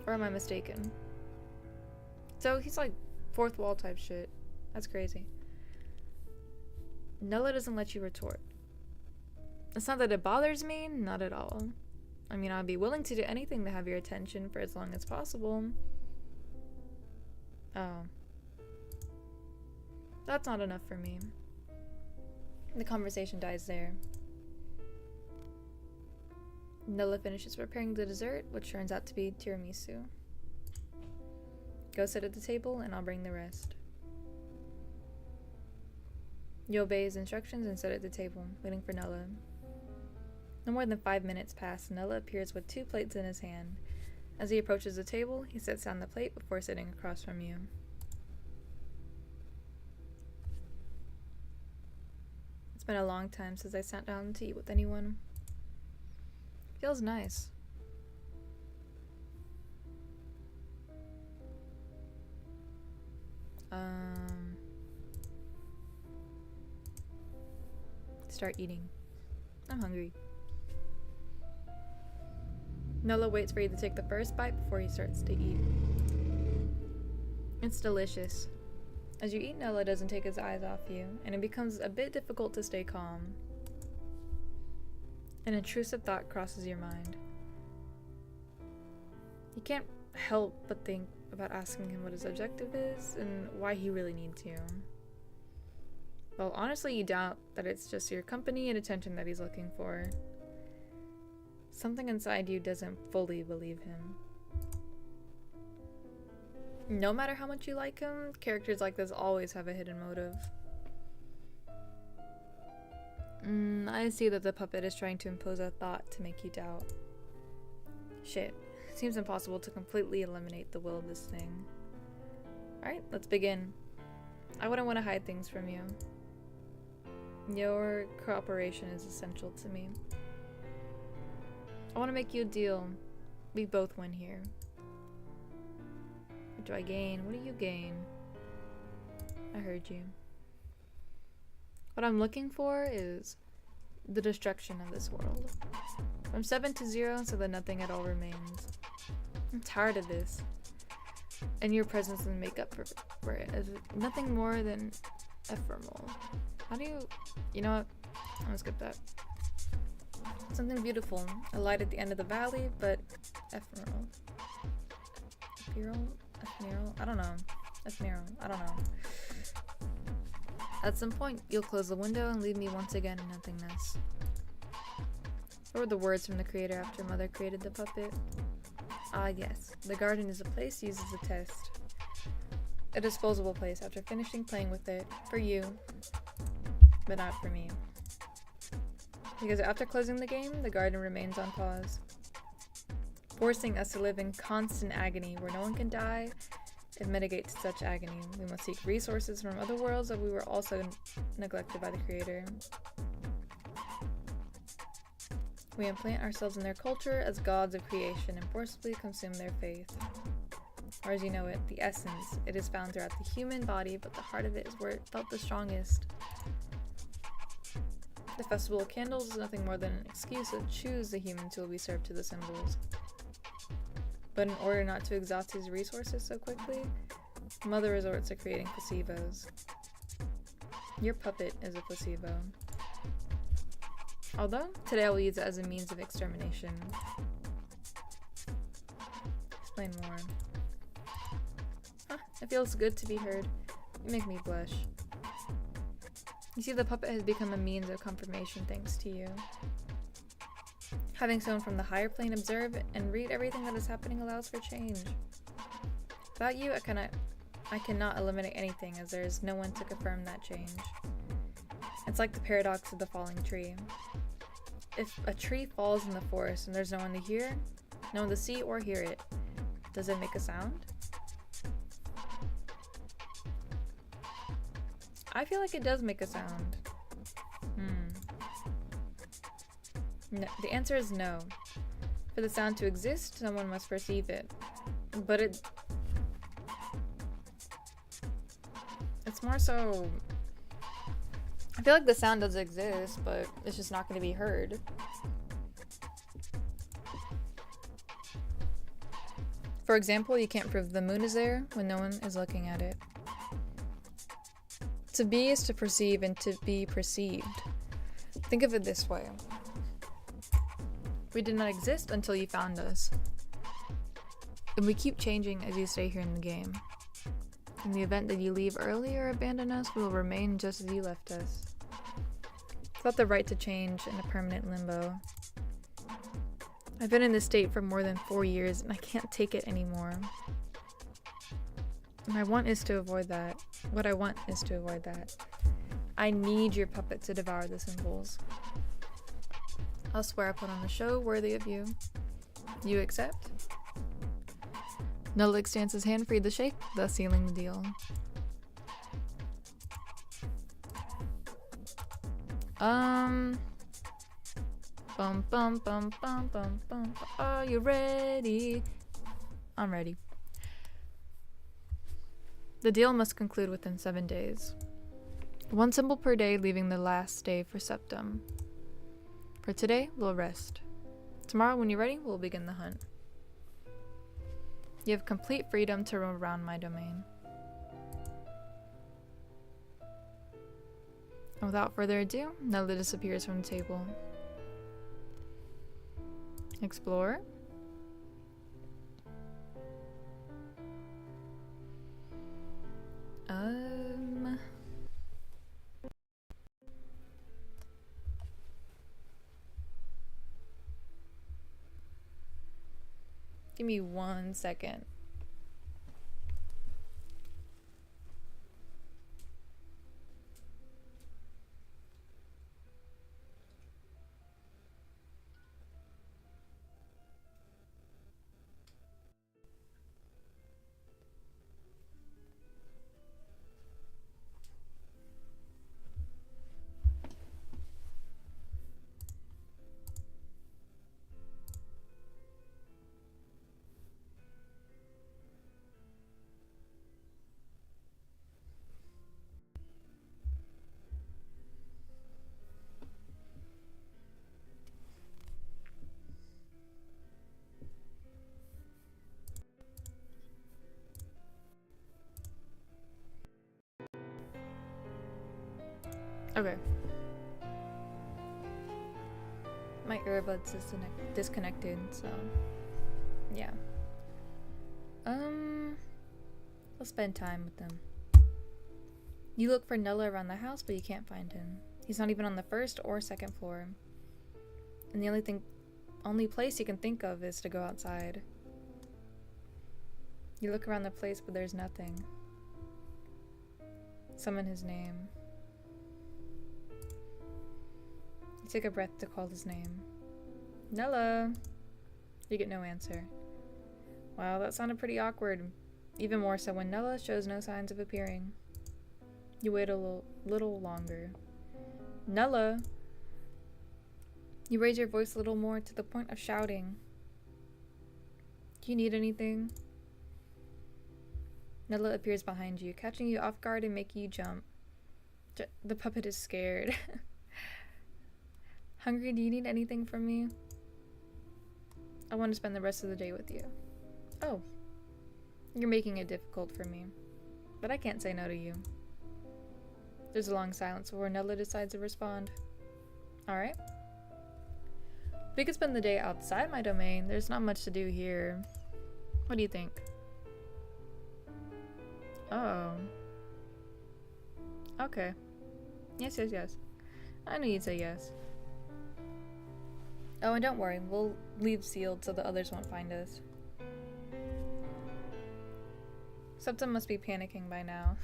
A: Or am I mistaken? So he's like fourth wall type shit. That's crazy. Nola doesn't let you retort. It's not that it bothers me, not at all. I mean, I'd be willing to do anything to have your attention for as long as possible. Oh. That's not enough for me. The conversation dies there. Nola finishes preparing the dessert, which turns out to be tiramisu. Go sit at the table, and I'll bring the rest. You obey his instructions and sit at the table, waiting for Nola. No more than 5 minutes pass, and Nola appears with 2 plates in his hand. As he approaches the table, he sets down the plate before sitting across from you. It's been a long time since I sat down to eat with anyone. Feels nice. Start eating. I'm hungry. Nola waits for you to take the first bite before he starts to eat. It's delicious. As you eat, Nola doesn't take his eyes off you, and it becomes a bit difficult to stay calm. An intrusive thought crosses your mind. You can't help but think about asking him what his objective is and why he really needs you. Well, honestly, you doubt that it's just your company and attention that he's looking for. Something inside you doesn't fully believe him. No matter how much you like him, characters like this always have a hidden motive. I see that the puppet is trying to impose a thought to make you doubt. Shit, it seems impossible to completely eliminate the will of this thing. Alright, let's begin. I wouldn't want to hide things from you. Your cooperation is essential to me. I want to make you a deal. We both win here. What do I gain? What do you gain? I heard you. What I'm looking for is the destruction of this world. From 7 to 0 so that nothing at all remains. I'm tired of this. And your presence doesn't make up for it. As nothing more than ephemeral. How do you know what? I'm gonna skip that. Something beautiful. A light at the end of the valley, but ephemeral. Ephemeral? I don't know. Ephemeral. I don't know. At some point, you'll close the window and leave me once again in nothingness. What were the words from the creator after Mother created the puppet? Ah yes, the garden is a place used as a test. A disposable place after finishing playing with it, for you, but not for me. Because after closing the game, the garden remains on pause, forcing us to live in constant agony where no one can die. It mitigates such agony. We must seek resources from other worlds that we were also neglected by the creator. We implant ourselves in their culture as gods of creation and forcibly consume their faith. Or as you know it, the essence. It is found throughout the human body, but the heart of it is where it felt the strongest. The Festival of Candles is nothing more than an excuse to choose the humans who will be served to the symbols. But in order not to exhaust his resources so quickly, Mother resorts to creating placebos. Your puppet is a placebo. Although, today I will use it as a means of extermination. Explain more. Huh, it feels good to be heard. You make me blush. You see, the puppet has become a means of confirmation thanks to you. Having someone from the higher plane observe and read everything that is happening allows for change. Without you, I cannot eliminate anything, as there is no one to confirm that change. It's like the paradox of the falling tree. If a tree falls in the forest and there's no one to hear, no one to see or hear it, does it make a sound? I feel like it does make a sound. No, the answer is no. For the sound to exist, someone must perceive it. But it's more so... I feel like the sound does exist, but it's just not going to be heard. For example, you can't prove the moon is there when no one is looking at it. To be is to perceive and to be perceived. Think of it this way. We did not exist until you found us. And we keep changing as you stay here in the game. In the event that you leave early or abandon us, we will remain just as you left us. Without the right to change in a permanent limbo. I've been in this state for more than 4 years and I can't take it anymore. My want is to avoid that. What I want is to avoid that. I need your puppet to devour the symbols. I'll swear I put on a show worthy of you. You accept? Nolik stands his hand free to shake, thus sealing the deal. Bum bum bum bum bum bum. Are you ready? I'm ready. The deal must conclude within 7 days. 1 symbol per day, leaving the last day for Septum. For today, we'll rest. Tomorrow, when you're ready, we'll begin the hunt. You have complete freedom to roam around my domain. And without further ado, Nella disappears from the table. Explore. Give me 1 second. Okay. My earbuds is disconnected, so yeah. We'll spend time with them. You look for Nella around the house, but you can't find him. He's not even on the first or second floor. And the only place you can think of is to go outside. You look around the place, but there's nothing. Summon his name. You take a breath to call his name. Nella! You get no answer. Wow, that sounded pretty awkward. Even more so when Nella shows no signs of appearing. You wait a little longer. Nella! You raise your voice a little more to the point of shouting. Do you need anything? Nella appears behind you, catching you off guard and making you jump. The puppet is scared. Hungry, do you need anything from me? I want to spend the rest of the day with you. Oh. You're making it difficult for me. But I can't say no to you. There's a long silence before Nella decides to respond. Alright. We could spend the day outside my domain. There's not much to do here. What do you think? Oh. Okay. Yes, yes, yes. I knew you'd say yes. Oh, and don't worry. We'll leave sealed so the others won't find us. Septum must be panicking by now.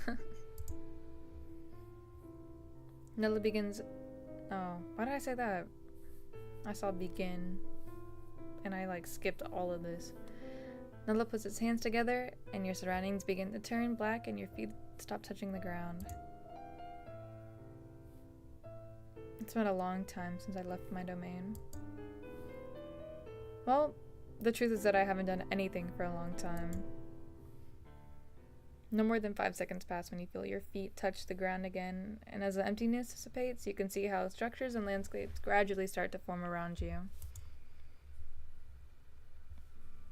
A: Nella begins... Oh, why did I say that? I saw begin. And I, skipped all of this. Nella puts its hands together, and your surroundings begin to turn black, and your feet stop touching the ground. It's been a long time since I left my domain. Well, the truth is that I haven't done anything for a long time. No more than 5 seconds pass when you feel your feet touch the ground again, and as the emptiness dissipates, you can see how structures and landscapes gradually start to form around you.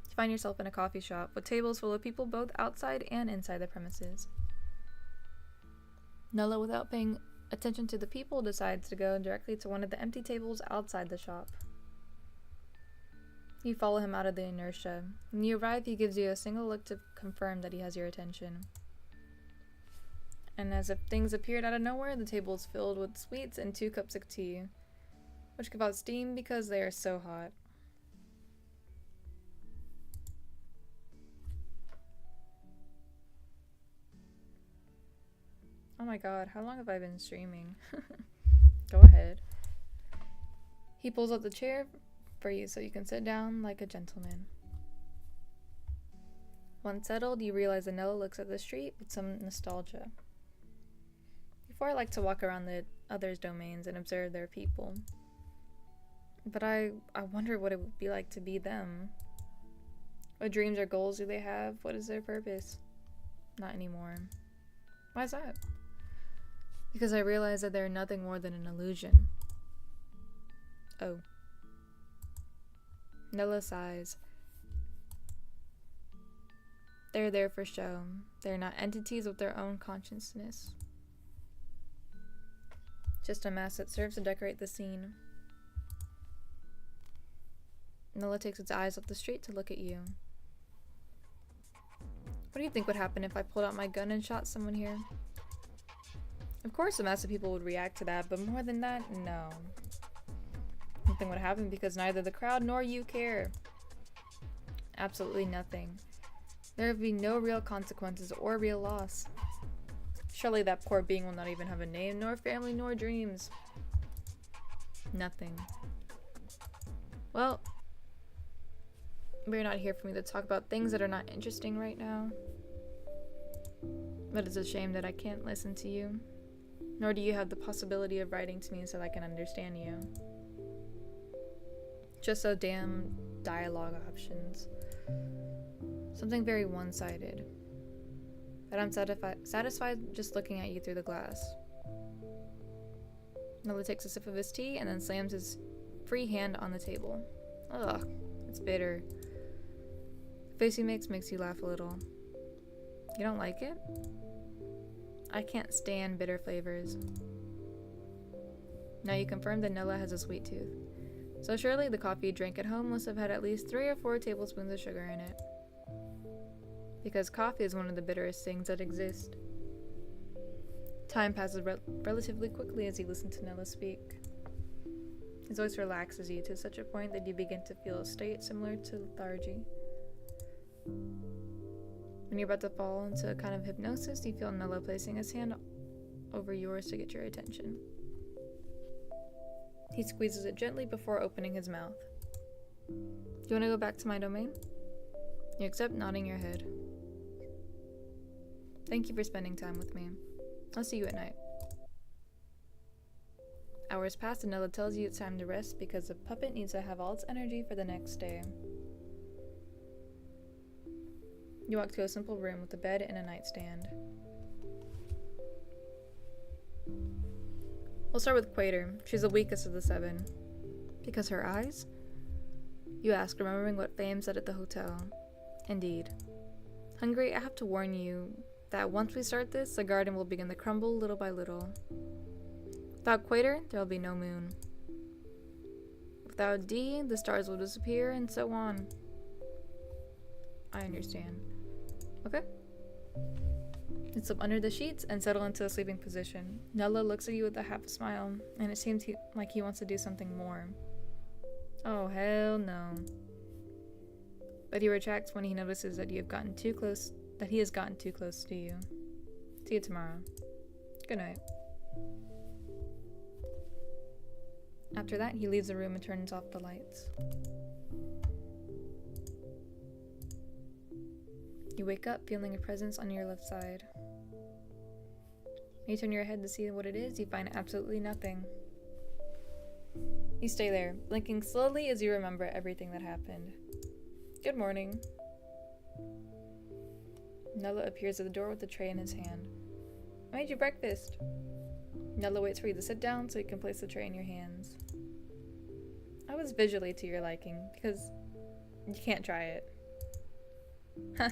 A: You find yourself in a coffee shop with tables full of people both outside and inside the premises. Nella, without paying attention to the people, decides to go directly to one of the empty tables outside the shop. You follow him out of the inertia. When you arrive, he gives you a single look to confirm that he has your attention. And as if things appeared out of nowhere, the table is filled with sweets and 2 cups of tea, which give out steam because they are so hot. Oh my god, how long have I been streaming? Go ahead. He pulls out the chair for you so you can sit down like a gentleman. Once settled, you realize that Nella looks at the street with some nostalgia. Before, I like to walk around the others' domains and observe their people. But I wonder what it would be like to be them. What dreams or goals do they have? What is their purpose? Not anymore. Why is that? Because I realize that they're nothing more than an illusion. Oh. Nella sighs. They're there for show. They're not entities with their own consciousness. Just a mask that serves to decorate the scene. Nella takes its eyes off the street to look at you. What do you think would happen if I pulled out my gun and shot someone here? Of course a mass of people would react to that, but more than that, no. Nothing would happen because neither the crowd nor you care. Absolutely nothing. There would be no real consequences or real loss. Surely that poor being will not even have a name, nor family, nor dreams. Nothing. Well, we're not here for me to talk about things that are not interesting right now. But it's a shame that I can't listen to you. Nor do you have the possibility of writing to me so that I can understand you. Just so damn dialogue options. Something very one-sided. But I'm satisfied just looking at you through the glass. Nella takes a sip of his tea and then slams his free hand on the table. Ugh, it's bitter. The face he makes you laugh a little. You don't like it? I can't stand bitter flavors. Now you confirm that Nella has a sweet tooth. So surely the coffee you drank at home must have had at least 3 or 4 tablespoons of sugar in it. Because coffee is one of the bitterest things that exist. Time passes relatively quickly as you listen to Nella speak. His voice relaxes you to such a point that you begin to feel a state similar to lethargy. When you're about to fall into a kind of hypnosis, you feel Nella placing his hand over yours to get your attention. He squeezes it gently before opening his mouth. Do you want to go back to my domain? You accept, nodding your head. Thank you for spending time with me. I'll see you at night. Hours pass and Nella tells you it's time to rest because the puppet needs to have all its energy for the next day. You walk to a simple room with a bed and a nightstand. We'll start with Quater. She's the weakest of the 7. Because her eyes? You ask, remembering what Fame said at the hotel. Indeed. Hungry, I have to warn you that once we start this, the garden will begin to crumble little by little. Without Quater, there will be no moon. Without D, the stars will disappear, and so on. I understand. Okay. You slip under the sheets and settle into a sleeping position. Nella looks at you with a half smile, and it seems like he wants to do something more. Oh, hell no. But he retracts when he notices that he has gotten too close to you. See you tomorrow. Good night. After that, he leaves the room and turns off the lights. You wake up feeling a presence on your left side. When you turn your head to see what it is, you find absolutely nothing. You stay there, blinking slowly as you remember everything that happened. Good morning. Nella appears at the door with a tray in his hand. I made you breakfast. Nella waits for you to sit down so you can place the tray in your hands. I was visually to your liking, because you can't try it. Huh.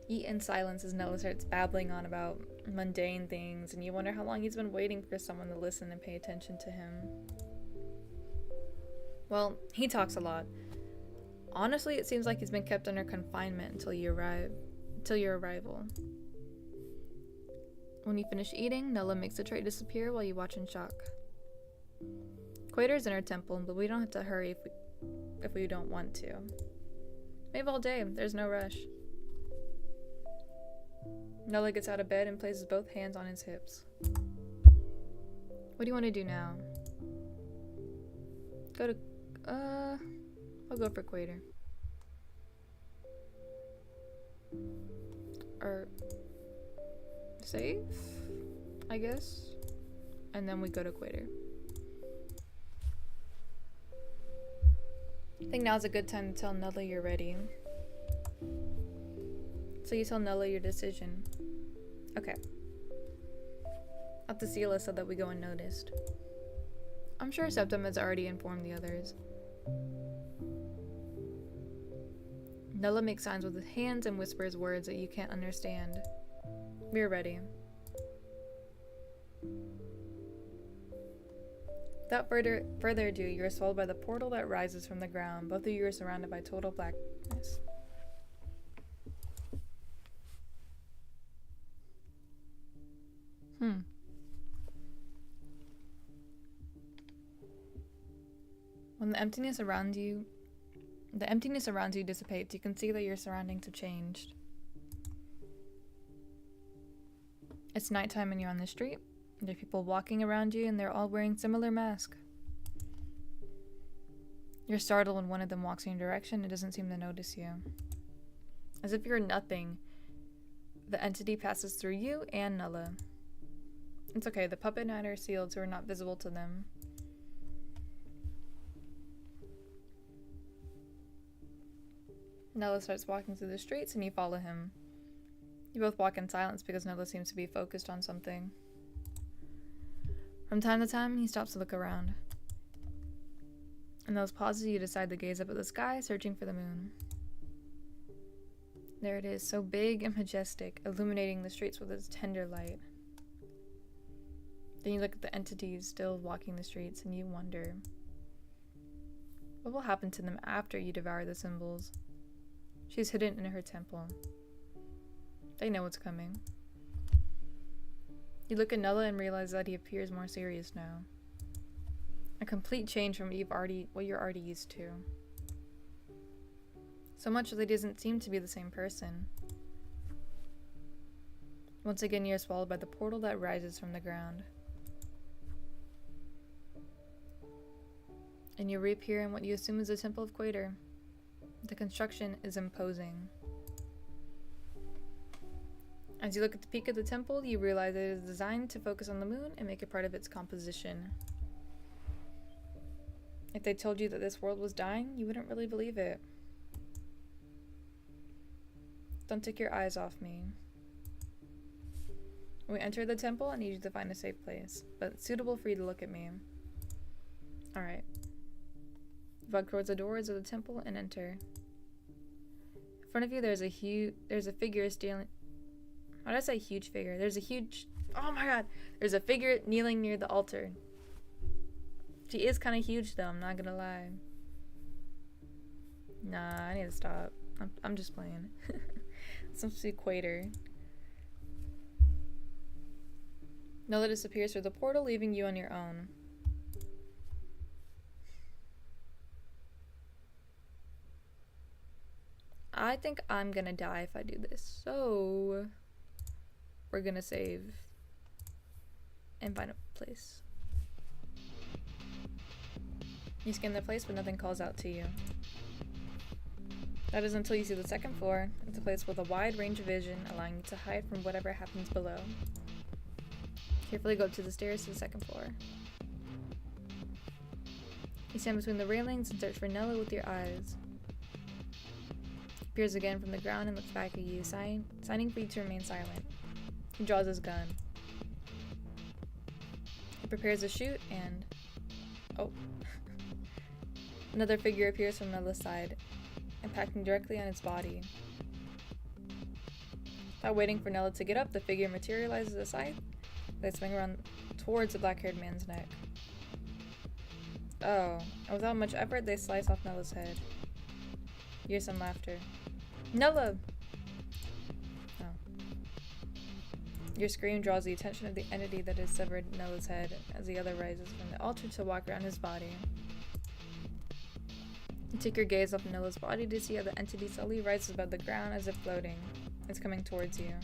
A: Eat in silence as Nella starts babbling on about mundane things, and you wonder how long he's been waiting for someone to listen and pay attention to him. Well, he talks a lot. Honestly, it seems like he's been kept under confinement until your arrival. When you finish eating, Nella makes the tray disappear while you watch in shock. Quater's in her temple, but we don't have to hurry if we don't want to. We have all day, there's no rush. Nella gets out of bed and places both hands on his hips. What do you want to do now? I'll go for Quater. Or save, I guess. And then we go to Quater. I think now's a good time to tell Nella you're ready. So you tell Nella your decision. Okay. Up to Sela so that we go unnoticed. I'm sure Septum has already informed the others. Nella makes signs with his hands and whispers words that you can't understand. We're ready. Without further ado, you are swallowed by the portal that rises from the ground. Both of you are surrounded by total blackness. When the emptiness around you dissipates, you can see that your surroundings have changed. It's nighttime and you're on the street. There are people walking around you and they're all wearing similar masks. You're startled when one of them walks in your direction and doesn't seem to notice you. As if you're nothing, the entity passes through you and Nella. It's okay, the puppet and I are sealed so we're not visible to them. Nella starts walking through the streets and you follow him. You both walk in silence because Nella seems to be focused on something. From time to time, he stops to look around. In those pauses, you decide to gaze up at the sky, searching for the moon. There it is, so big and majestic, illuminating the streets with its tender light. Then you look at the entities still walking the streets and you wonder, what will happen to them after you devour the symbols? She's hidden in her temple. They know what's coming. You look at Nella and realize that he appears more serious now. A complete change from what you're already used to. So much that he doesn't seem to be the same person. Once again, you're swallowed by the portal that rises from the ground. And you reappear in what you assume is the Temple of Quater. The construction is imposing. As you look at the peak of the temple, you realize it is designed to focus on the moon and make it part of its composition. If they told you that this world was dying, you wouldn't really believe it. Don't take your eyes off me. When we enter the temple, I need you to find a safe place, but suitable for you to look at me. Alright. Walk towards the doors of the temple and enter. In front of you, there's a figure stealing. Why did I say huge figure? Oh my god! There's a figure kneeling near the altar. She is kind of huge though, I'm not gonna lie. Nah, I need to stop. I'm just playing. Some equator. Nella disappears through the portal, leaving you on your own. I think I'm gonna die if I do this, so we're gonna save and find a place. You scan the place, but nothing calls out to you. That is until you see the second floor. It's a place with a wide range of vision, allowing you to hide from whatever happens below. Carefully go up to the stairs to the second floor. You stand between the railings and search for Nella with your eyes. He appears again from the ground and looks back at you, signing for you to remain silent. He draws his gun. He prepares to shoot and... oh. Another figure appears from Nella's side, impacting directly on its body. Without waiting for Nella to get up, the figure materializes a scythe. They swing around towards the black-haired man's neck. Oh, and without much effort, they slice off Nella's head. You hear some laughter. Nella! Oh. Your scream draws the attention of the entity that has severed Nella's head as the other rises from the altar to walk around his body. You take your gaze off Nella's body to see how the entity slowly rises above the ground as if floating. It's coming towards you.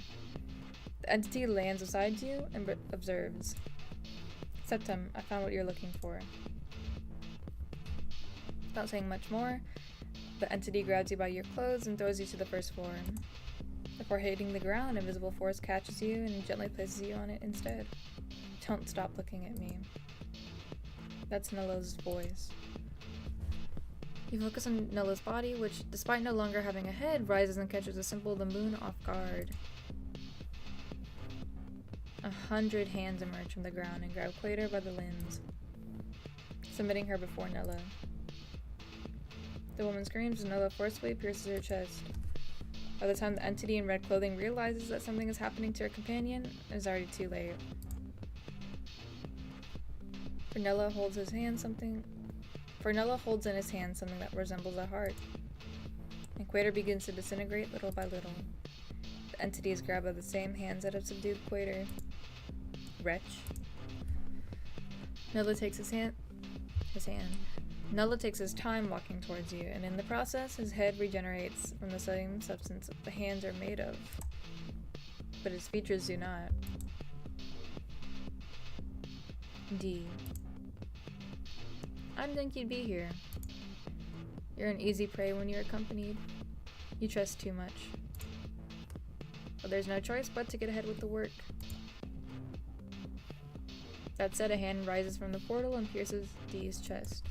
A: The entity lands beside you and observes. Septum, I found what you're looking for. Without saying much more, the entity grabs you by your clothes and throws you to the first floor. Before hitting the ground, an invisible force catches you and gently places you on it instead. Don't stop looking at me. That's Nella's voice. You focus on Nella's body, which, despite no longer having a head, rises and catches the symbol of the moon off guard. 100 hands emerge from the ground and grab Quater by the limbs, submitting her before Nella. The woman screams and Nella forcefully pierces her chest. By the time the entity in red clothing realizes that something is happening to her companion, it is already too late. Nella holds in his hand something that resembles a heart, and Quater begins to disintegrate little by little. The entity is grabbed by the same hands that have subdued Quater. Wretch. Nella takes his hand. Nella takes his time walking towards you, and in the process, his head regenerates from the same substance the hands are made of. But his features do not. D. I didn't think you'd be here. You're an easy prey when you're accompanied. You trust too much. But there's no choice but to get ahead with the work. That said, a hand rises from the portal and pierces D's chest.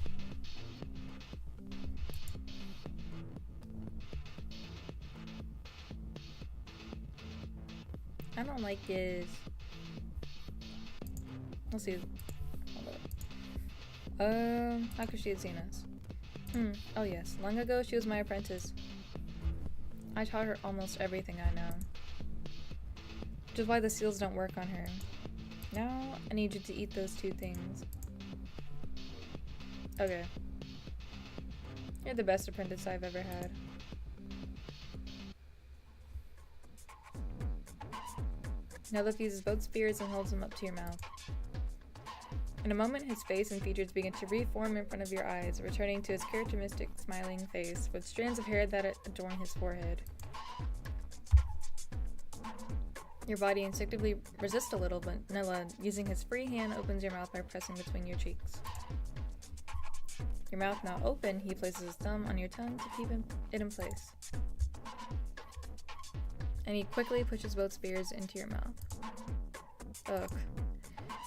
A: I don't like this. Let's see. Hold up. How could she have seen us? Oh yes. Long ago, she was my apprentice. I taught her almost everything I know. Which is why the seals don't work on her. Now, I need you to eat those two things. Okay. You're the best apprentice I've ever had. Now fuses both spears and holds them up to your mouth. In a moment, his face and features begin to reform in front of your eyes, returning to his characteristic smiling face with strands of hair that adorn his forehead. Your body instinctively resists a little, but Nella, using his free hand, opens your mouth by pressing between your cheeks. Your mouth now open, he places his thumb on your tongue to keep it in place. And he quickly pushes both spears into your mouth. Ugh.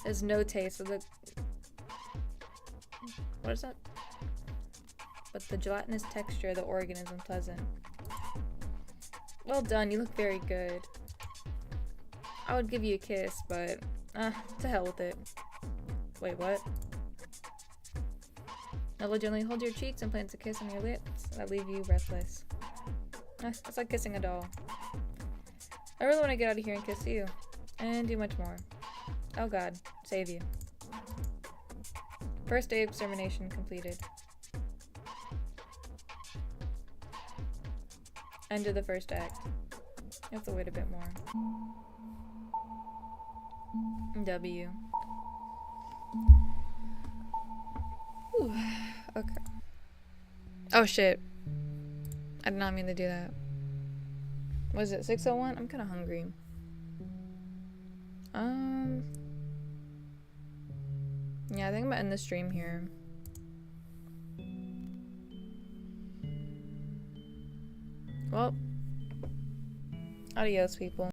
A: There's no taste of the... What is that? But the gelatinous texture of the organ is unpleasant. Well done, you look very good. I would give you a kiss, but... to hell with it. Wait, what? Nella gently holds your cheeks and plants a kiss on your lips that leave you breathless. It's like kissing a doll. I really want to get out of here and kiss you. And do much more. Oh god, save you. First day of extermination completed. End of the first act. You have to wait a bit more. W. Ooh, okay. Oh shit. I did not mean to do that. Was it 6:01? I'm kind of hungry. Yeah, I think I'm gonna end the stream here. Well, adios, people.